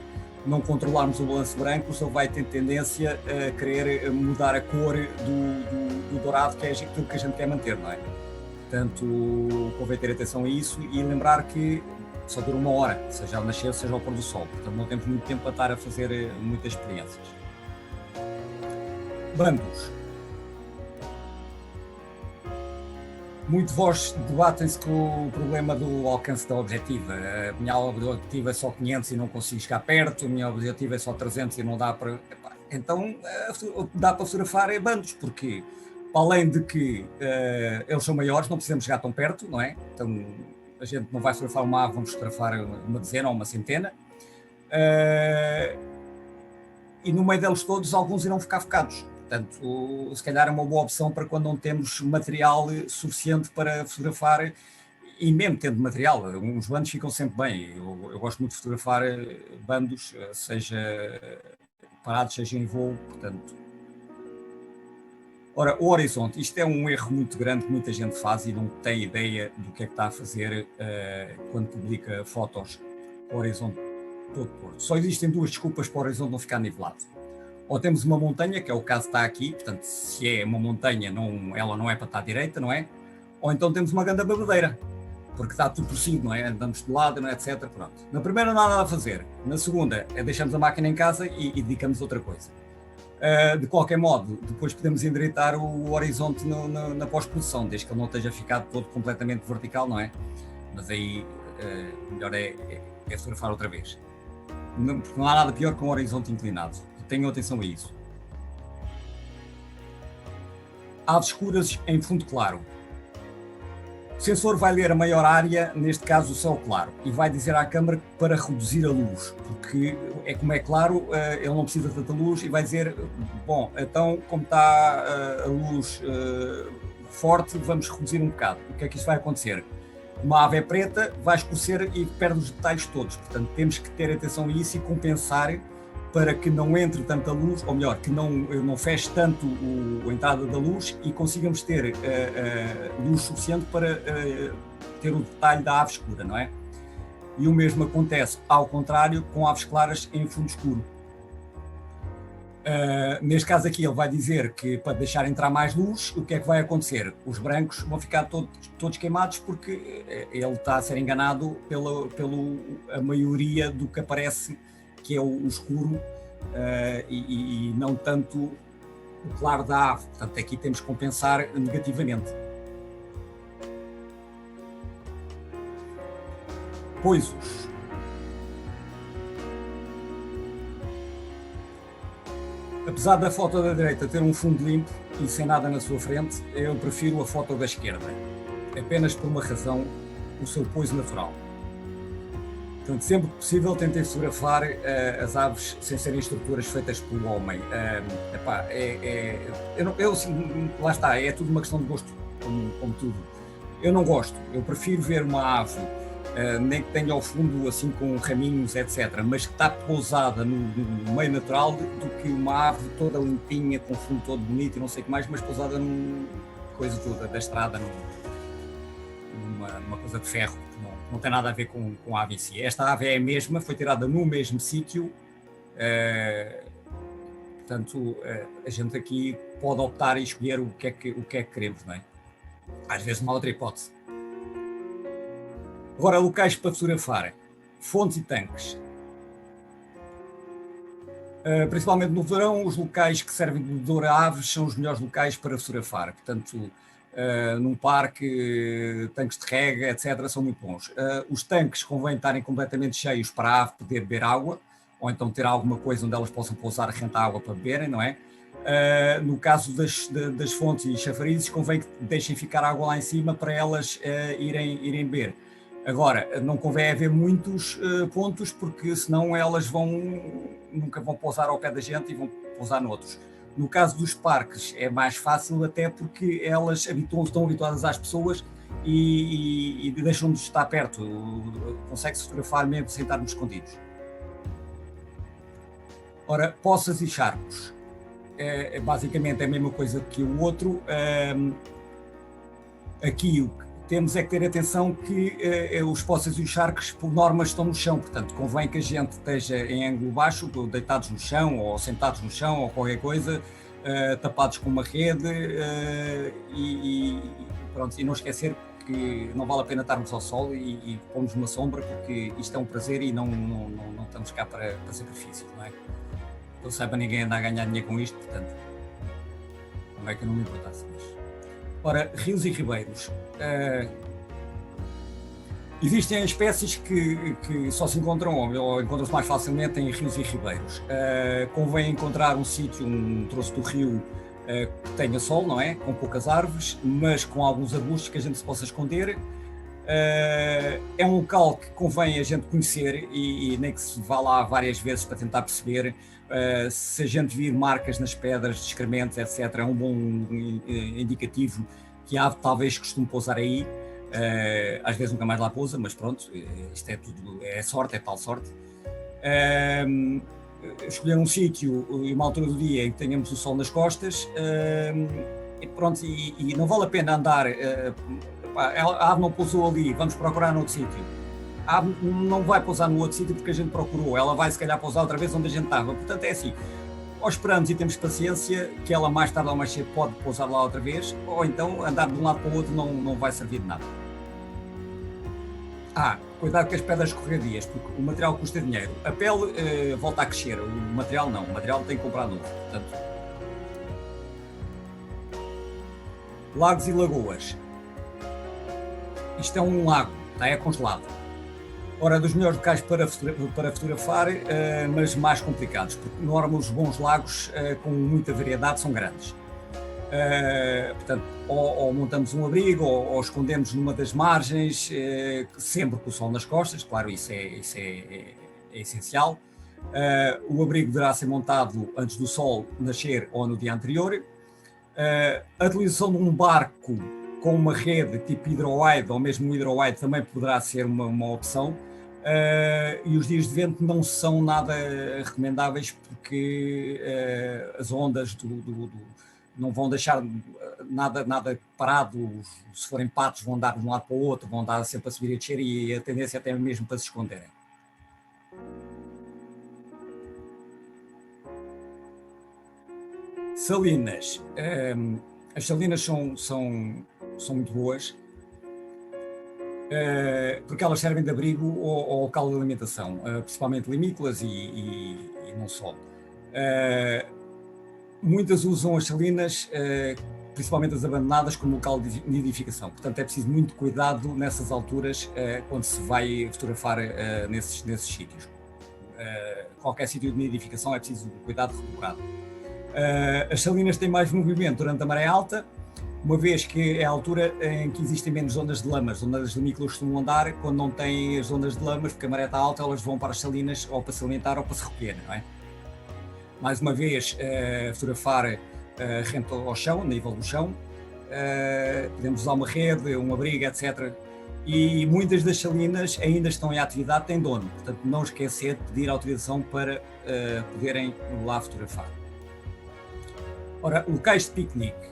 não controlarmos o balanço branco, ele vai ter tendência a querer mudar a cor do dourado, que é aquilo que a gente quer manter, não é? Portanto, convém ter atenção a isso e lembrar que só dura uma hora, seja ao nascer, seja ao pôr do sol, portanto não temos muito tempo para estar a fazer muitas experiências. Bandos. Muito vós debatem-se com o problema do alcance da objetiva. A minha objetiva é só 500 e não consigo chegar perto, a minha objetiva é só 300 e não dá para... Então dá para fotografar bandos, porque além de que eles são maiores, não precisamos chegar tão perto, não é? Então a gente não vai fotografar uma ave, vamos fotografar uma dezena ou uma centena. E no meio deles todos, alguns irão ficar focados. Portanto, se calhar é uma boa opção para quando não temos material suficiente para fotografar, e mesmo tendo material, uns bandos ficam sempre bem. Eu gosto muito de fotografar bandos, seja parados, seja em voo, portanto. Ora, o horizonte, isto é um erro muito grande que muita gente faz e não tem ideia do que é que está a fazer quando publica fotos do horizonte todo torto. Só existem duas desculpas para o horizonte não ficar nivelado. Ou temos uma montanha, que é o caso que está aqui, portanto, se é uma montanha, ela não é para estar à direita, não é? Ou então temos uma grande babadeira, porque está tudo torcido, não é? Andamos de lado, não é? Etc. Pronto. Na primeira não há nada a fazer. Na segunda, deixamos a máquina em casa e dedicamos a outra coisa. De qualquer modo, depois podemos endireitar o horizonte na pós-produção, desde que ele não esteja ficado todo completamente vertical, não é? Mas aí melhor é fotografar outra vez. Não, porque não há nada pior que um horizonte inclinado. Tenham atenção a isso. Aves escuras em fundo claro. O sensor vai ler a maior área, neste caso o céu claro, e vai dizer à câmara para reduzir a luz, porque como é claro, ele não precisa de tanta luz e vai dizer, bom, então como está a luz forte, vamos reduzir um bocado. O que é que isso vai acontecer? Uma ave é preta, vai escurecer e perde os detalhes todos, portanto temos que ter atenção a isso e compensar para que não entre tanta luz, ou melhor, que não feche tanto a entrada da luz e consigamos ter luz suficiente para ter o detalhe da ave escura, não é? E o mesmo acontece, ao contrário, com aves claras em fundo escuro. Neste caso aqui ele vai dizer que para deixar entrar mais luz, o que é que vai acontecer? Os brancos vão ficar todos queimados porque ele está a ser enganado pela a maioria do que aparece, que é o escuro, e não tanto o claro da ave. Portanto, aqui temos que compensar negativamente. Poisos. Apesar da foto da direita ter um fundo limpo e sem nada na sua frente, eu prefiro a foto da esquerda, apenas por uma razão, o seu poiso natural. Portanto, sempre que possível, tentem fotografar as aves sem serem estruturas feitas pelo homem. Lá está, é tudo uma questão de gosto, como tudo. Eu não gosto, eu prefiro ver uma ave, nem que tenha ao fundo assim com raminhos, etc., mas que está pousada no meio natural, do que uma ave toda limpinha, com o fundo todo bonito e não sei o que mais, mas pousada numa coisa toda da estrada, numa coisa de ferro. Não tem nada a ver com a ave em si. Esta ave é a mesma, foi tirada no mesmo sítio, portanto, a gente aqui pode optar e escolher o que é que queremos, não é? Às vezes uma outra hipótese. Agora, locais para fotografar, fontes e tanques. Principalmente no verão, os locais que servem de bebedouro a aves são os melhores locais para fotografar. Portanto, num parque, tanques de rega, etc., são muito bons. Os tanques convém estarem completamente cheios para a ave poder beber água, ou então ter alguma coisa onde elas possam pousar a rentar água para beberem, não é? No caso das fontes e chafarizes, convém que deixem ficar água lá em cima para elas irem beber. Agora, não convém haver muitos pontos, porque senão elas nunca vão pousar ao pé da gente e vão pousar noutros. No caso dos parques é mais fácil, até porque elas estão habituadas às pessoas e deixam de estar perto, consegue-se fotografar mesmo sem estarmos escondidos. Ora, poças e charcos, basicamente é a mesma coisa que o outro. Aqui o que temos é que ter atenção que os poças e os charcos, por norma, estão no chão, portanto convém que a gente esteja em ângulo baixo, deitados no chão ou sentados no chão ou qualquer coisa, tapados com uma rede, pronto, e não esquecer que não vale a pena estarmos ao sol e pomos uma sombra, porque isto é um prazer e não estamos cá para sacrifício, não é? Eu saiba, ninguém anda a ganhar dinheiro com isto, portanto não é que eu não me importasse. Ora, rios e ribeiros. Existem espécies que só se encontram ou encontram-se mais facilmente em rios e ribeiros. Convém encontrar um sítio, um troço do rio que tenha sol, não é? Com poucas árvores, mas com alguns arbustos que a gente se possa esconder. É um local que convém a gente conhecer e nem que se vá lá várias vezes para tentar perceber. Se a gente vir marcas nas pedras de excrementos, etc., é um bom indicativo que a ave talvez costume pousar aí. Às vezes nunca mais lá pousa, mas pronto, isto é tudo, é sorte, é tal sorte. Escolher um sítio e uma altura do dia em que tenhamos o sol nas costas, e pronto, e não vale a pena andar, a ave não pousou ali, vamos procurar noutro sítio. A ave não vai pousar no outro sítio porque a gente procurou, ela vai se calhar pousar outra vez onde a gente estava, portanto é assim, ou esperamos e temos paciência que ela mais tarde ou mais cedo pode pousar lá outra vez, ou então andar de um lado para o outro não vai servir de nada. Cuidado com as pedras escorregadias, porque o material custa dinheiro. A pele volta a crescer, o material não. O material tem que comprar novo. Portanto, lagos e lagoas. Isto é um lago, é congelado. Ora, dos melhores locais para fotografar, mas mais complicados, porque normalmente os bons lagos com muita variedade são grandes. Portanto, ou montamos um abrigo ou escondemos numa das margens, sempre com o sol nas costas, claro, isso é essencial. O abrigo deverá ser montado antes do sol nascer ou no dia anterior. A utilização de um barco com uma rede tipo hidrowide ou mesmo hidrowide também poderá ser uma opção. E os dias de vento não são nada recomendáveis porque as ondas não vão deixar nada parado. Se forem patos vão dar de um lado para o outro, vão dar sempre a subir e a descer, e a tendência até mesmo para se esconderem. Salinas. As salinas são muito boas, porque elas servem de abrigo ao local de alimentação, principalmente limícolas e não só. Muitas usam as salinas, principalmente as abandonadas, como local de nidificação. Portanto, é preciso muito cuidado nessas alturas quando se vai fotografar nesses sítios. Qualquer sítio de nidificação é preciso cuidado redobrado. As salinas têm mais movimento durante a maré alta, uma vez que é a altura em que existem menos ondas de lamas, onde as limícolas costumam andar. Quando não têm as ondas de lamas, porque a maré está alta, elas vão para as salinas ou para se alimentar ou para se recolher, não é? Mais uma vez, fotografar rente ao chão, a nível do chão. Podemos usar uma rede, um abrigo, etc. E muitas das salinas ainda estão em atividade, têm dono. Portanto, não esquecer de pedir autorização para poderem lá fotografar. Ora, locais de piquenique.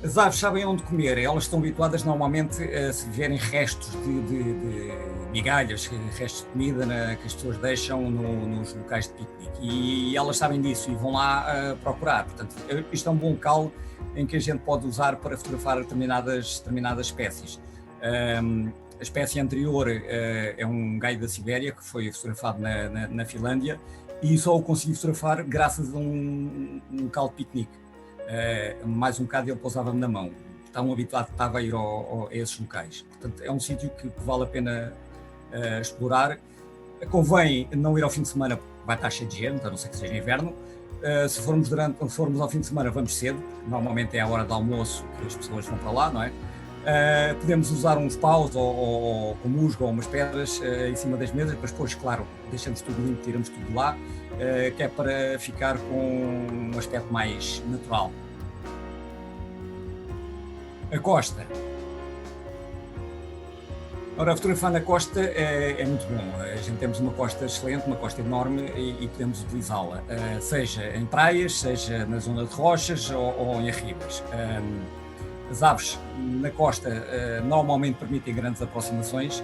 As aves sabem onde comer, elas estão habituadas normalmente a se verem restos de migalhas, restos de comida que as pessoas deixam nos locais de piquenique, e elas sabem disso e vão lá procurar. Portanto, isto é um bom local em que a gente pode usar para fotografar determinadas espécies. A espécie anterior é um gaio da Sibéria, que foi fotografado na Finlândia, e só o consegui fotografar graças a um local de piquenique. Mais um bocado ele pousava-me na mão. Tão habituado que estava a ir a esses locais. Portanto, é um sítio que vale a pena explorar. Convém não ir ao fim de semana, porque vai estar cheio de gente, a não ser que seja inverno. Se formos ao fim de semana, vamos cedo. Normalmente é a hora do almoço que as pessoas vão para lá, não é? Podemos usar uns paus ou com musgo ou umas pedras em cima das mesas, mas depois, claro, deixamos tudo limpo, tiramos tudo de lá, que é para ficar com um aspecto mais natural. A costa. Ora, fotografar na costa é muito bom. A gente temos uma costa excelente, uma costa enorme, e podemos utilizá-la, seja em praias, seja na zona de rochas ou em arribas. As aves na costa normalmente permitem grandes aproximações,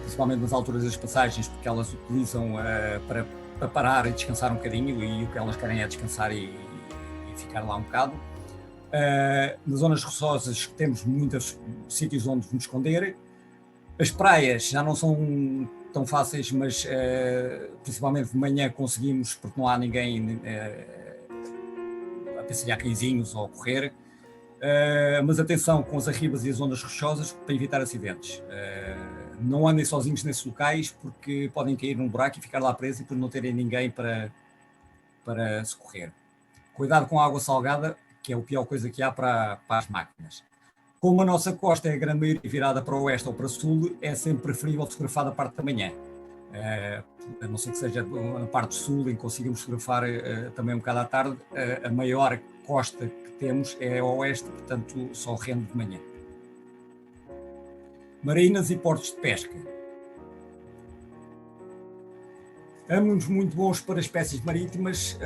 principalmente nas alturas das passagens, porque elas utilizam para parar e descansar um bocadinho, e o que elas querem é descansar e ficar lá um bocado. Nas zonas roçosas temos muitos sítios onde nos esconder. As praias já não são tão fáceis, mas principalmente de manhã conseguimos, porque não há ninguém a passear cãezinhos ou a correr. Mas atenção com as arribas e as zonas rochosas para evitar acidentes. Não andem sozinhos nesses locais, porque podem cair num buraco e ficar lá presos e por não terem ninguém para socorrer. Cuidado com a água salgada, que é a pior coisa que há para as máquinas. Como a nossa costa é a grande maioria virada para o oeste ou para o sul, é sempre preferível fotografar da parte da manhã. A não ser que seja na parte sul, em que conseguimos fotografar também um bocado à tarde. A maior costa que temos é ao oeste, portanto só rende de manhã. Marinas e portos de pesca. Ambos muito bons para espécies marítimas,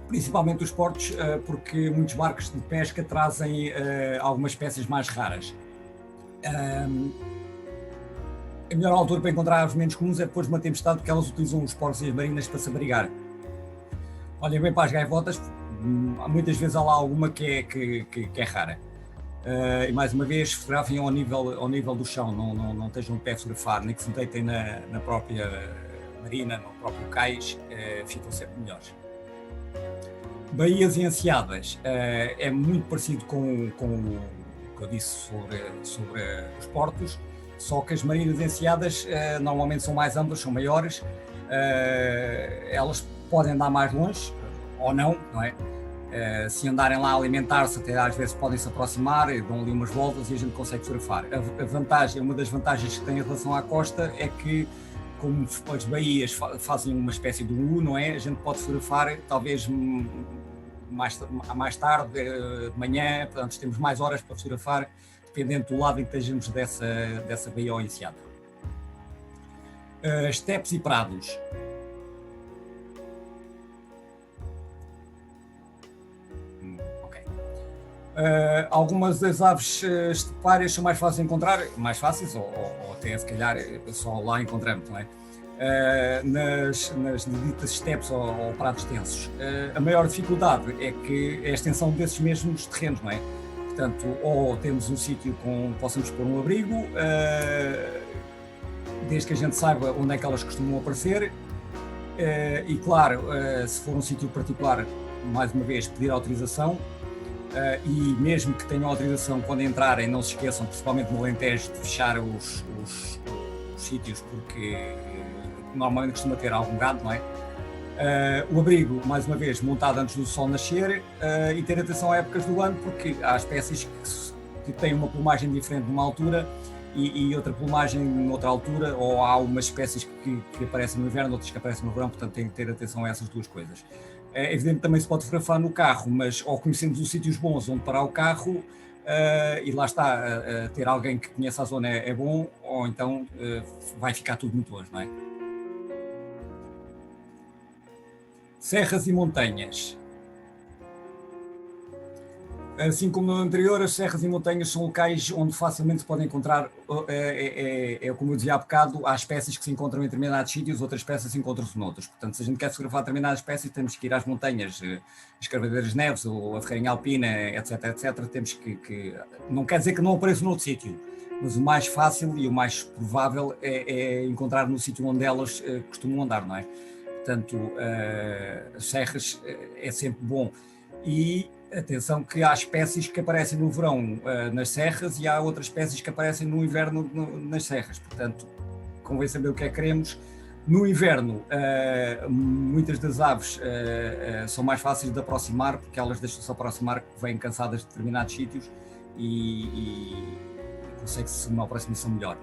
principalmente os portos, porque muitos barcos de pesca trazem algumas espécies mais raras. A melhor altura para encontrar aves menos comuns é depois de uma tempestade, porque elas utilizam os portos e as marinas para se abrigar. Olhem bem para as gaivotas, muitas vezes há lá alguma que é rara. E mais uma vez, fotografem ao nível do chão, não estejam de pé a fotografar, nem que se deitem na própria marina, no próprio cais, ficam sempre melhores. Baías e enseadas é muito parecido com o que eu disse sobre os portos, só que as marinas enseadas normalmente são mais amplas, são maiores, elas podem andar mais longe, ou não é? Se andarem lá a alimentar-se, até às vezes podem se aproximar, dão ali umas voltas e a gente consegue fotografar. A vantagem, uma das vantagens que tem em relação à costa é que, como as baías fazem uma espécie de U, não é? A gente pode fotografar talvez mais tarde, de manhã, portanto temos mais horas para fotografar, dependendo do lado em que estejamos dessa baía ou enseada. Estepes e prados. Algumas das aves estepárias são mais fáceis de encontrar, mais fáceis, ou até se calhar só lá encontramos, não é? Nas ditas estepes ou prados densos. A maior dificuldade é a extensão desses mesmos terrenos, não é? Portanto, ou temos um sítio com possamos pôr um abrigo, desde que a gente saiba onde é que elas costumam aparecer, e claro, se for um sítio particular, mais uma vez, pedir autorização. E mesmo que tenham autorização, quando entrarem, não se esqueçam, principalmente no Alentejo, de fechar os sítios, porque normalmente costuma ter algum gado, não é? O abrigo, mais uma vez, montado antes do sol nascer, e ter atenção a épocas do ano, porque há espécies que têm uma plumagem diferente numa altura e outra plumagem noutra altura, ou há umas espécies que aparecem no inverno, outras que aparecem no verão, portanto tem que ter atenção a essas duas coisas. É evidente que também se pode fotografar no carro, mas ou conhecemos os sítios bons onde parar o carro, e lá está, ter alguém que conheça a zona é bom, ou então vai ficar tudo muito longe, não é? Serras e montanhas. Assim como no anterior, as serras e montanhas são locais onde facilmente se podem encontrar, como eu dizia há bocado, há espécies que se encontram em determinados sítios, outras espécies encontram-se noutros. Portanto, se a gente quer fotografar determinadas espécies, temos que ir às montanhas, as Cravadeiras de Neves, ou a Ferreirinha Alpina, etc, etc. Temos que... Não quer dizer que não apareça noutro sítio, mas o mais fácil e o mais provável é encontrar no sítio onde elas costumam andar, não é? Portanto, as serras é sempre bom. E atenção que há espécies que aparecem no verão nas serras e há outras espécies que aparecem no inverno nas serras, portanto convém saber o que é que queremos. No inverno muitas das aves são mais fáceis de aproximar, porque elas deixam-se aproximar, vêm cansadas de determinados sítios e consegue-se uma aproximação melhor.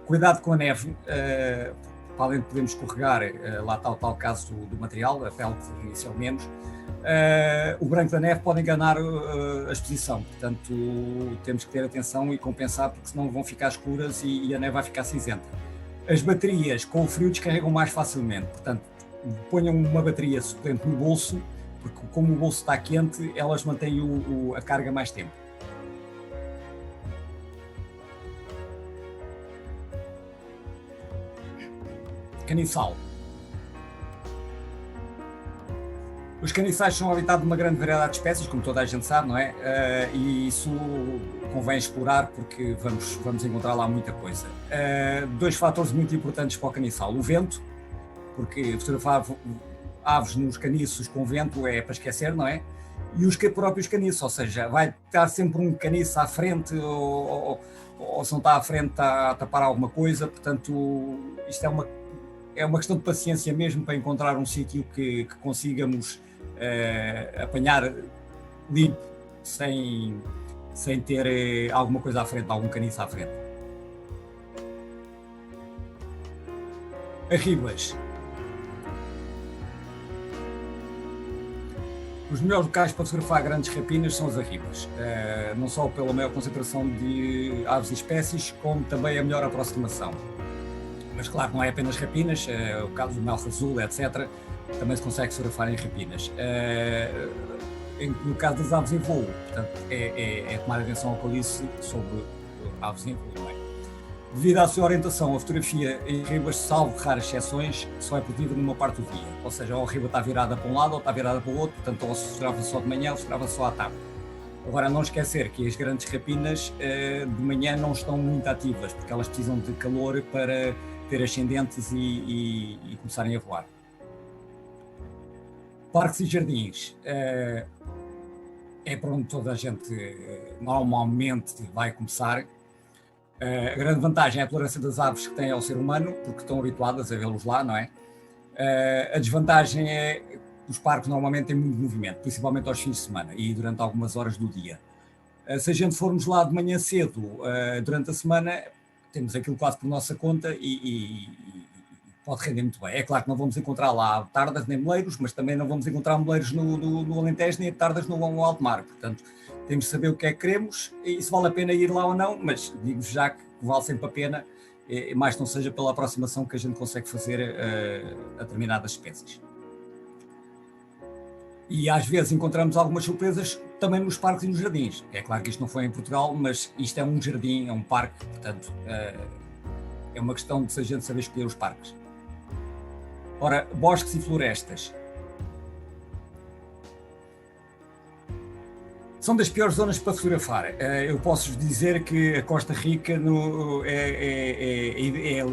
Cuidado com a neve, para além de podermos escorregar, lá está o tal caso do material, a pele que isso é o menos. O branco da neve pode enganar a exposição, portanto temos que ter atenção e compensar, porque senão vão ficar escuras e a neve vai ficar cinzenta. As baterias com o frio descarregam mais facilmente, portanto ponham uma bateria suplente no bolso, porque como o bolso está quente, elas mantêm a carga mais tempo. Caniçal. Os caniçais são habitados de uma grande variedade de espécies, como toda a gente sabe, não é? E isso convém explorar, porque vamos encontrar lá muita coisa. Dois fatores muito importantes para o caniçal: o vento, porque fotografar aves nos caniços com vento é para esquecer, não é? E os próprios caniços, ou seja, vai estar sempre um caniço à frente, ou se não está à frente está a tapar alguma coisa, portanto isto é uma questão de paciência mesmo, para encontrar um sítio que consigamos apanhar limpo, sem ter alguma coisa à frente, algum caniço à frente. Arribas. Os melhores locais para fotografar grandes rapinas são as arribas, não só pela maior concentração de aves e espécies, como também a melhor aproximação. Mas claro, não é apenas rapinas, o caso do melro azul, etc., também se consegue fotografar em rapinas. No caso das aves em voo, portanto, é tomar atenção ao que eu disse sobre aves em voo, não é? Devido à sua orientação, a fotografia em ribas, salvo raras exceções, só é produzida numa parte do dia. Ou seja, ou a riba está virada para um lado ou está virada para o outro, portanto, ou se fotografava só de manhã ou se fotografava só à tarde. Agora, não esquecer que as grandes rapinas de manhã não estão muito ativas, porque elas precisam de calor para ter ascendentes e começarem a voar. Parques e jardins é para onde toda a gente normalmente vai começar. A grande vantagem é a tolerância das aves que têm ao ser humano, porque estão habituadas a vê-los lá, não é? A desvantagem é que os parques normalmente têm muito movimento, principalmente aos fins de semana e durante algumas horas do dia. Se a gente formos lá de manhã cedo, durante a semana, temos aquilo quase por nossa conta e pode render muito bem. É claro que não vamos encontrar lá tardas nem moleiros, mas também não vamos encontrar moleiros no Alentejo nem tardas no alto mar. Portanto, temos de saber o que é que queremos e se vale a pena ir lá ou não, mas digo-vos já que vale sempre a pena, mais não seja pela aproximação que a gente consegue fazer a determinadas espécies. E às vezes encontramos algumas surpresas também nos parques e nos jardins. É claro que isto não foi em Portugal, mas isto é um jardim, é um parque, portanto é uma questão de a gente saber escolher os parques. Ora, bosques e florestas. São das piores zonas para fotografar. Eu posso-vos dizer que a Costa Rica é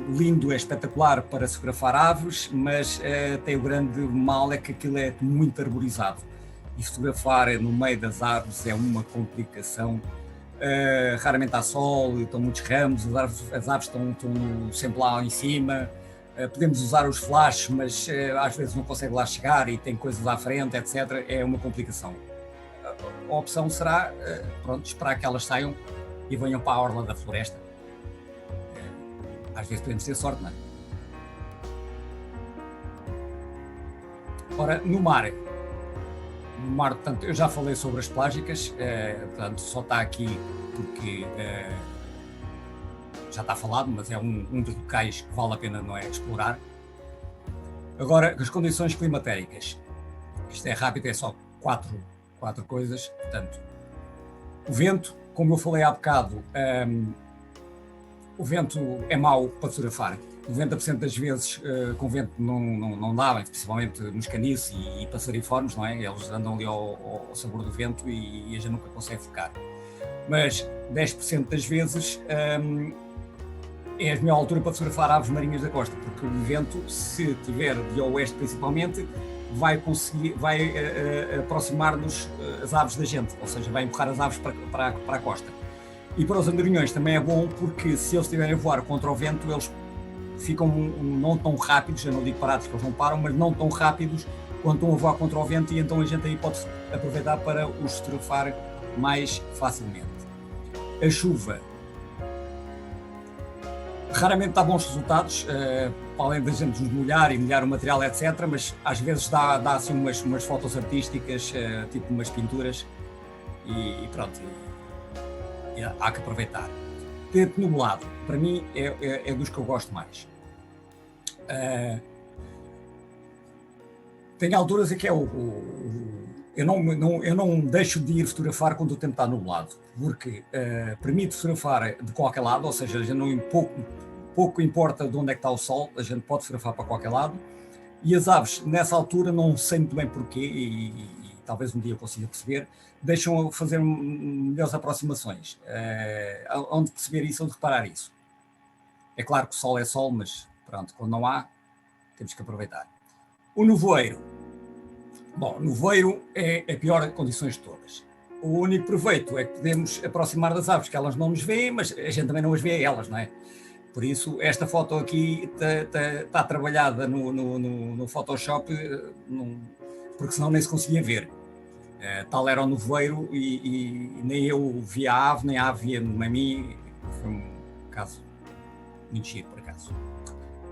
lindo, é espetacular para se fotografar aves, mas tem o grande mal é que aquilo é muito arborizado. E fotografar no meio das árvores é uma complicação. Raramente há sol, estão muitos ramos, as aves estão sempre lá em cima. Podemos usar os flashes, mas às vezes não consegue lá chegar e tem coisas à frente, etc. É uma complicação. A opção será, esperar que elas saiam e venham para a orla da floresta. Às vezes podemos ter sorte, não é? Ora, no mar, portanto, eu já falei sobre as plágicas, portanto, só está aqui porque já está falado, mas é um dos locais que vale a pena, não é, explorar. Agora, as condições climatéricas. Isto é rápido, é só quatro coisas. Portanto, o vento, como eu falei há bocado, o vento é mau para fotografar. 90% das vezes com vento não dá, principalmente nos caniços e passariformes, não é? Eles andam ali ao sabor do vento e a gente nunca consegue focar. Mas 10% das vezes é a melhor altura para fotografar aves marinhas da costa, porque o vento, se tiver de oeste principalmente, vai aproximar-nos as aves da gente, ou seja, vai empurrar as aves para a costa. E para os andorinhões também é bom, porque se eles estiverem a voar contra o vento, eles ficam não tão rápidos, eu não digo parados que eles não param, mas não tão rápidos quando estão a voar contra o vento, e então a gente aí pode aproveitar para os fotografar mais facilmente. A chuva raramente dá bons resultados, além da gente nos molhar e molhar o material, etc., mas às vezes dá assim umas fotos artísticas, tipo umas pinturas, e pronto, e há que aproveitar. Tempo nublado, para mim, é dos que eu gosto mais. Tem alturas em que eu não deixo de ir fotografar quando o tempo está nublado, porque permite fotografar de qualquer lado, ou seja, pouco importa de onde é que está o sol, a gente pode fotografar para qualquer lado, e as aves, nessa altura, não sei muito bem porquê, e talvez um dia eu consiga perceber, deixam fazer melhores aproximações. Onde perceber isso, onde reparar isso? É claro que o sol é sol, mas pronto, quando não há, temos que aproveitar. O nevoeiro. Bom, nevoeiro é a pior de condições de todas. O único proveito é que podemos aproximar das aves, que elas não nos veem, mas a gente também não as vê a elas, não é? Por isso, esta foto aqui está trabalhada no Photoshop, porque senão nem se conseguia ver. Tal era o nevoeiro e nem eu via a ave, nem a ave via-me a mim. Foi um caso muito giro, por acaso.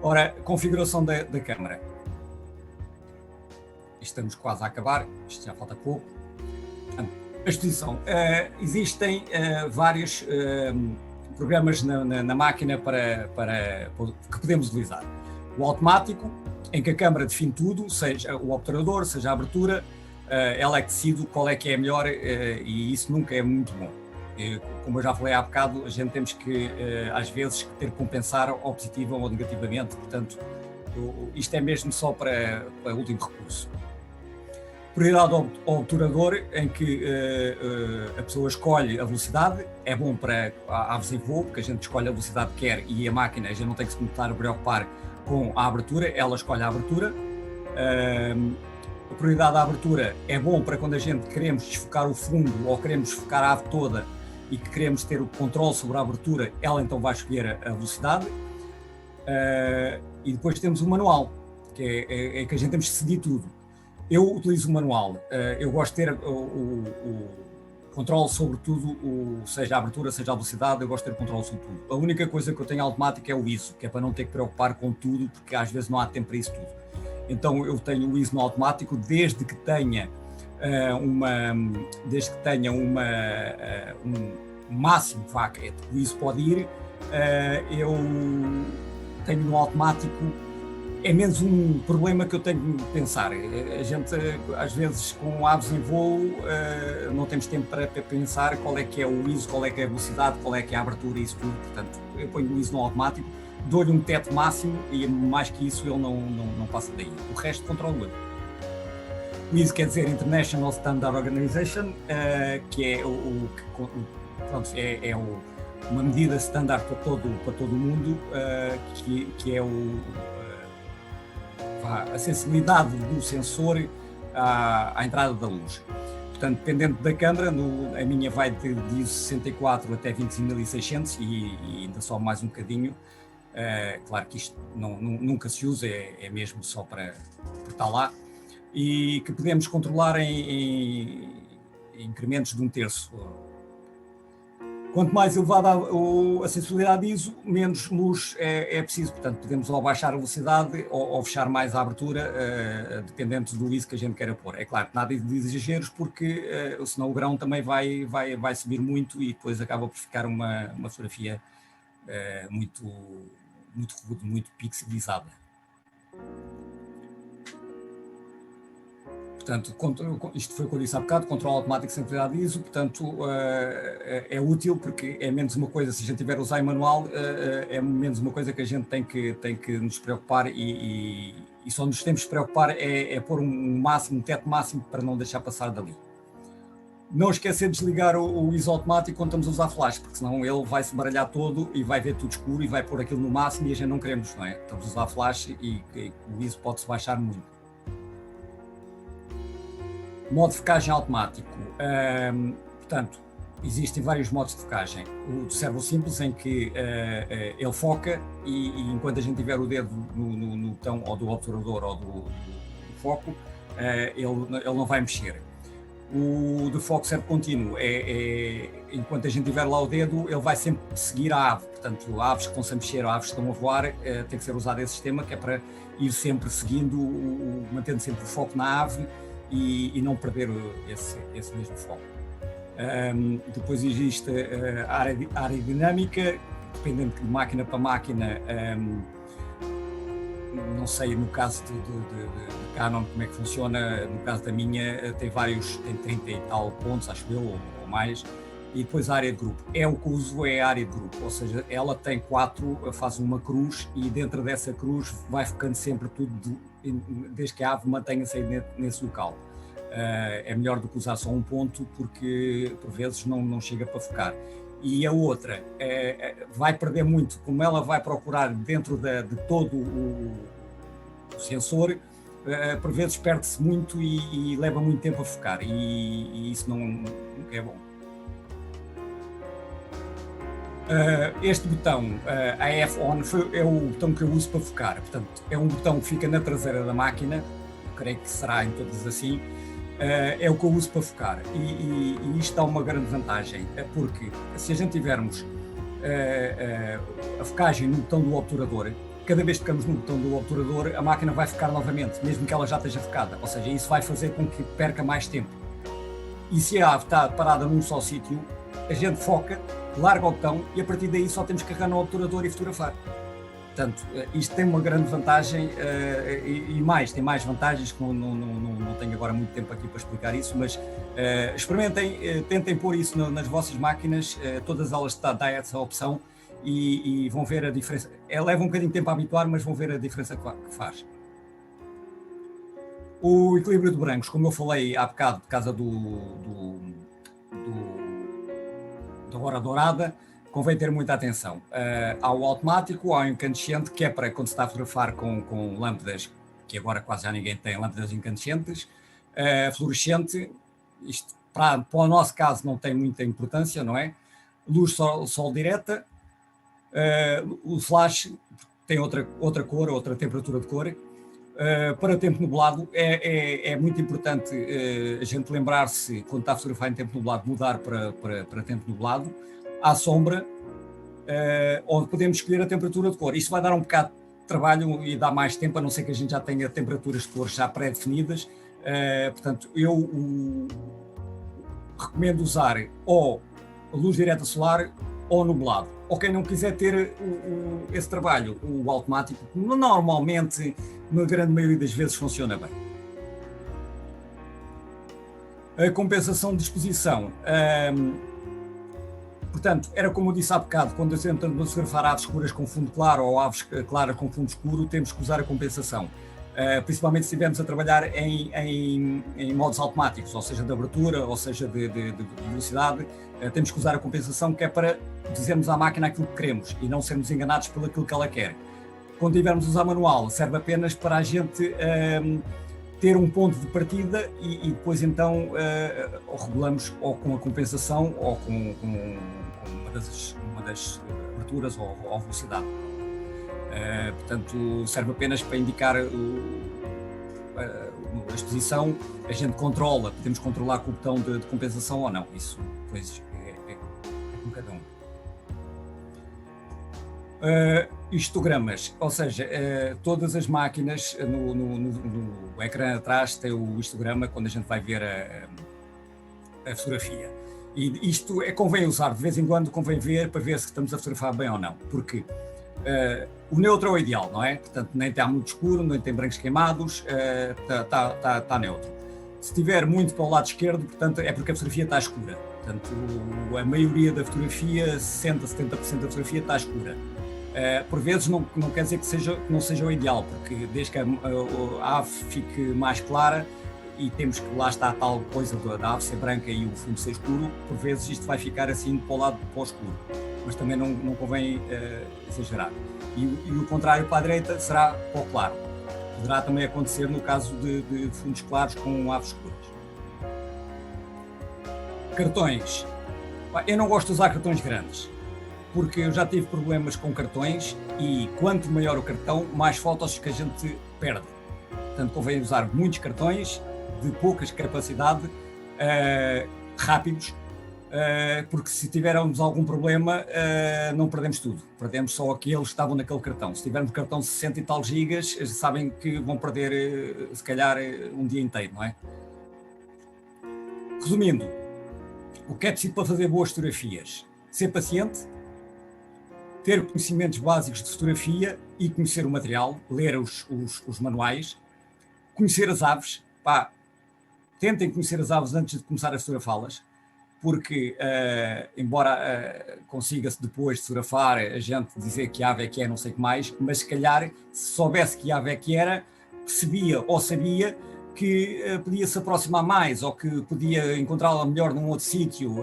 Ora, configuração da câmara. Estamos quase a acabar, isto já falta pouco. A exposição. Existem vários programas na máquina que podemos utilizar. O automático, em que a câmara define tudo, seja o obturador, seja a abertura, ela é que decide qual é que é melhor, e isso nunca é muito bom. Como eu já falei há bocado, a gente temos que, às vezes, ter que compensar ou positivamente ou negativamente, portanto, isto é mesmo só para último recurso. Prioridade ao obturador, em que a pessoa escolhe a velocidade, é bom para aves em voo, porque a gente escolhe a velocidade que quer e a máquina, a gente não tem que se estar a preocupar com a abertura, ela escolhe a abertura. A prioridade à abertura é bom para quando a gente queremos desfocar o fundo ou queremos desfocar a ave toda e que queremos ter o controle sobre a abertura, ela então vai escolher a velocidade. E depois temos o manual, que é que a gente temos que decidir tudo. Eu utilizo o manual, eu gosto de ter o controle sobre tudo, seja a abertura, seja a velocidade, eu gosto de ter controle sobre tudo. A única coisa que eu tenho automático é o ISO, que é para não ter que preocupar com tudo, porque às vezes não há tempo para isso tudo. Então eu tenho o ISO no automático, desde que tenha um máximo que o ISO pode ir, eu tenho no automático. É menos um problema que eu tenho de pensar. A gente, às vezes, com aves em voo, não temos tempo para pensar qual é que é o ISO, qual é que é a velocidade, qual é que é a abertura e isso tudo. Portanto, eu ponho o ISO no automático, dou-lhe um teto máximo e mais que isso ele não passa daí. O resto controlo eu. O ISO quer dizer International Standard Organization, que é uma medida standard para todo o mundo, que é a sensibilidade do sensor à entrada da luz. Portanto, dependendo da câmara, a minha vai de ISO 64 até 25.600 e ainda só mais um bocadinho. Claro que isto nunca se usa, é mesmo só para estar lá. E que podemos controlar em incrementos de 1/3. Quanto mais elevada a sensibilidade ISO, menos luz é preciso. Portanto, podemos ou baixar a velocidade ou fechar mais a abertura, dependendo do ISO que a gente queira pôr. É claro que nada de exageros, porque senão o grão também vai subir muito e depois acaba por ficar uma fotografia muito rude, muito pixelizada. Portanto, isto foi o que eu disse há bocado, controle automático de sensibilidade ISO, portanto é útil porque é menos uma coisa, se a gente tiver a usar em manual, é menos uma coisa que a gente tem que nos preocupar e só nos temos que preocupar é pôr um teto máximo para não deixar passar dali. Não esquecer de desligar o ISO automático quando estamos a usar flash, porque senão ele vai se baralhar todo e vai ver tudo escuro e vai pôr aquilo no máximo e a gente não queremos, não é? Estamos a usar flash e o ISO pode-se baixar muito. Modo de focagem automático. Portanto, existem vários modos de focagem. O de servo simples, em que ele foca e enquanto a gente tiver o dedo no botão ou do obturador ou do foco, ele não vai mexer. O de foco servo contínuo enquanto a gente tiver lá o dedo, ele vai sempre seguir a ave. Portanto, aves que estão-se a mexer ou aves que estão a voar, tem que ser usado esse sistema, que é para ir sempre seguindo, mantendo sempre o foco na ave, e não perder esse mesmo foco. Depois existe a área dinâmica, dependendo de máquina para máquina. Não sei, no caso de Canon como é que funciona, no caso da minha tem 30 e tal pontos, acho eu, ou mais, e depois a área de grupo. O que uso é a área de grupo, ou seja, ela tem 4, faz uma cruz e dentro dessa cruz vai focando sempre tudo, desde que a ave mantenha-se aí nesse local. É melhor do que usar só um ponto, porque por vezes não chega para focar. E a outra vai perder muito, como ela vai procurar dentro de todo o sensor, por vezes perde-se muito e leva muito tempo a focar, e isso não é bom. Este botão, AF ON, é o botão que eu uso para focar. Portanto, é um botão que fica na traseira da máquina, creio que será em todas assim. É o que eu uso para focar e isto dá uma grande vantagem, porque se a gente tivermos a focagem no botão do obturador, cada vez que tocamos no botão do obturador, a máquina vai focar novamente, mesmo que ela já esteja focada, ou seja, isso vai fazer com que perca mais tempo. E se a ave está parada num só sítio, a gente foca, larga o botão e a partir daí só temos que carregar no obturador e fotografar. Portanto, isto tem uma grande vantagem tem mais vantagens que não tenho agora muito tempo aqui para explicar isso, mas experimentem, tentem pôr isso nas vossas máquinas, todas elas dá essa opção e vão ver a diferença. Leva um bocadinho de tempo a habituar, mas vão ver a diferença que faz. O equilíbrio de brancos, como eu falei há bocado, por causa da hora dourada, convém ter muita atenção. Há o automático, há o incandescente, que é para quando se está a fotografar com lâmpadas, que agora quase já ninguém tem lâmpadas incandescentes. Fluorescente, isto para o nosso caso não tem muita importância, não é? Luz sol direta. O flash tem outra cor, outra temperatura de cor. Para tempo nublado é muito importante a gente lembrar-se, quando está a fotografar em tempo nublado, mudar para tempo nublado. À sombra, onde podemos escolher a temperatura de cor. Isso vai dar um bocado de trabalho e dá mais tempo, a não ser que a gente já tenha temperaturas de cor já pré-definidas. Portanto, eu recomendo usar ou luz direta solar ou nublado. Ou quem não quiser ter esse trabalho, o automático, normalmente, na grande maioria das vezes, funciona bem. A compensação de exposição. Portanto, era como eu disse há bocado, quando tentamos fotografar aves escuras com fundo claro ou aves claras com fundo escuro, temos que usar a compensação. Principalmente se estivermos a trabalhar em modos automáticos, ou seja, de abertura, ou seja, de velocidade, temos que usar a compensação, que é para dizermos à máquina aquilo que queremos e não sermos enganados por aquilo que ela quer. Quando tivermos a usar manual, serve apenas para a gente ter um ponto de partida e depois então regulamos ou com a compensação ou com uma das aberturas ou velocidade. Portanto, serve apenas para indicar a exposição. A gente controla, podemos controlar com o botão de compensação ou não. Isso depois é com cada um. Histogramas, ou seja, todas as máquinas no ecrã atrás tem o histograma quando a gente vai ver a fotografia. E isto convém usar, de vez em quando convém ver para ver se estamos a fotografar bem ou não, porque o neutro é o ideal, não é? Portanto, nem está muito escuro, nem tem brancos queimados, está neutro. Se estiver muito para o lado esquerdo, portanto, é porque a fotografia está escura. Portanto, a maioria da fotografia, 60%, 70% da fotografia está escura. Por vezes não quer dizer que não seja o ideal, porque desde que a ave fique mais clara e temos que lá está a tal coisa da ave ser branca e o fundo ser escuro, por vezes isto vai ficar assim para o lado para o escuro, mas também não convém exagerar. E o contrário para a direita será para o claro. Poderá também acontecer no caso de fundos claros com aves escuras. Cartões. Eu não gosto de usar cartões grandes, porque eu já tive problemas com cartões e quanto maior o cartão, mais fotos que a gente perde. Portanto, convém usar muitos cartões de pouca capacidade, rápidos, porque se tivermos algum problema, não perdemos tudo. Perdemos só aqueles que estavam naquele cartão. Se tivermos cartão de 60 e tal gigas, sabem que vão perder, se calhar, um dia inteiro, não é? Resumindo, o que é preciso para fazer boas fotografias? Ser paciente, ter conhecimentos básicos de fotografia e conhecer o material, ler os manuais, conhecer as aves. Tentem conhecer as aves antes de começar a fotografá-las, porque, embora consiga-se depois de fotografar a gente dizer que ave é que é, não sei o que mais, mas se calhar, se soubesse que ave é que era, percebia ou sabia que podia se aproximar mais ou que podia encontrá-la melhor num outro sítio.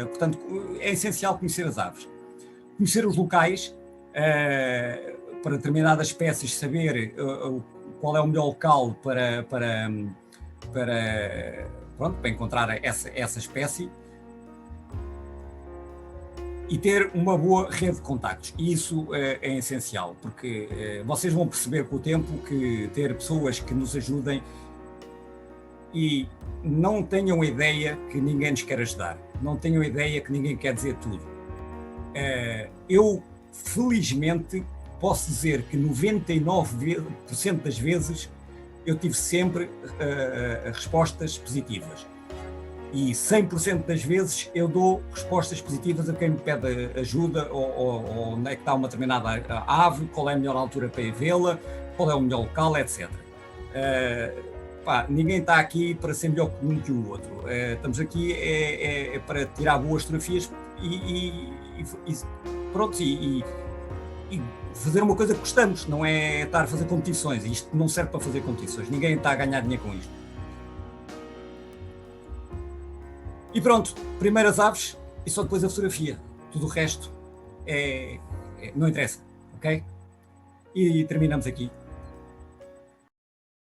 Portanto, é essencial conhecer as aves. Conhecer os locais, para determinadas espécies, saber qual é o melhor local para encontrar essa espécie, e ter uma boa rede de contactos. E isso é essencial, porque vocês vão perceber com o tempo que ter pessoas que nos ajudem, e não tenham ideia que ninguém nos quer ajudar, não tenham ideia que ninguém quer dizer tudo. Eu, felizmente, posso dizer que 99% das vezes eu tive sempre respostas positivas. E 100% das vezes eu dou respostas positivas a quem me pede ajuda, ou onde é que está uma determinada ave, qual é a melhor altura para ir vê-la, qual é o melhor local, etc. Ninguém está aqui para ser melhor que um que o outro. Estamos aqui para tirar boas fotografias e pronto, e fazer uma coisa que gostamos, não é estar a fazer competições. Isto não serve para fazer competições, ninguém está a ganhar dinheiro com isto. E pronto, primeiras aves e só depois a fotografia. Tudo o resto não interessa, ok? E terminamos aqui.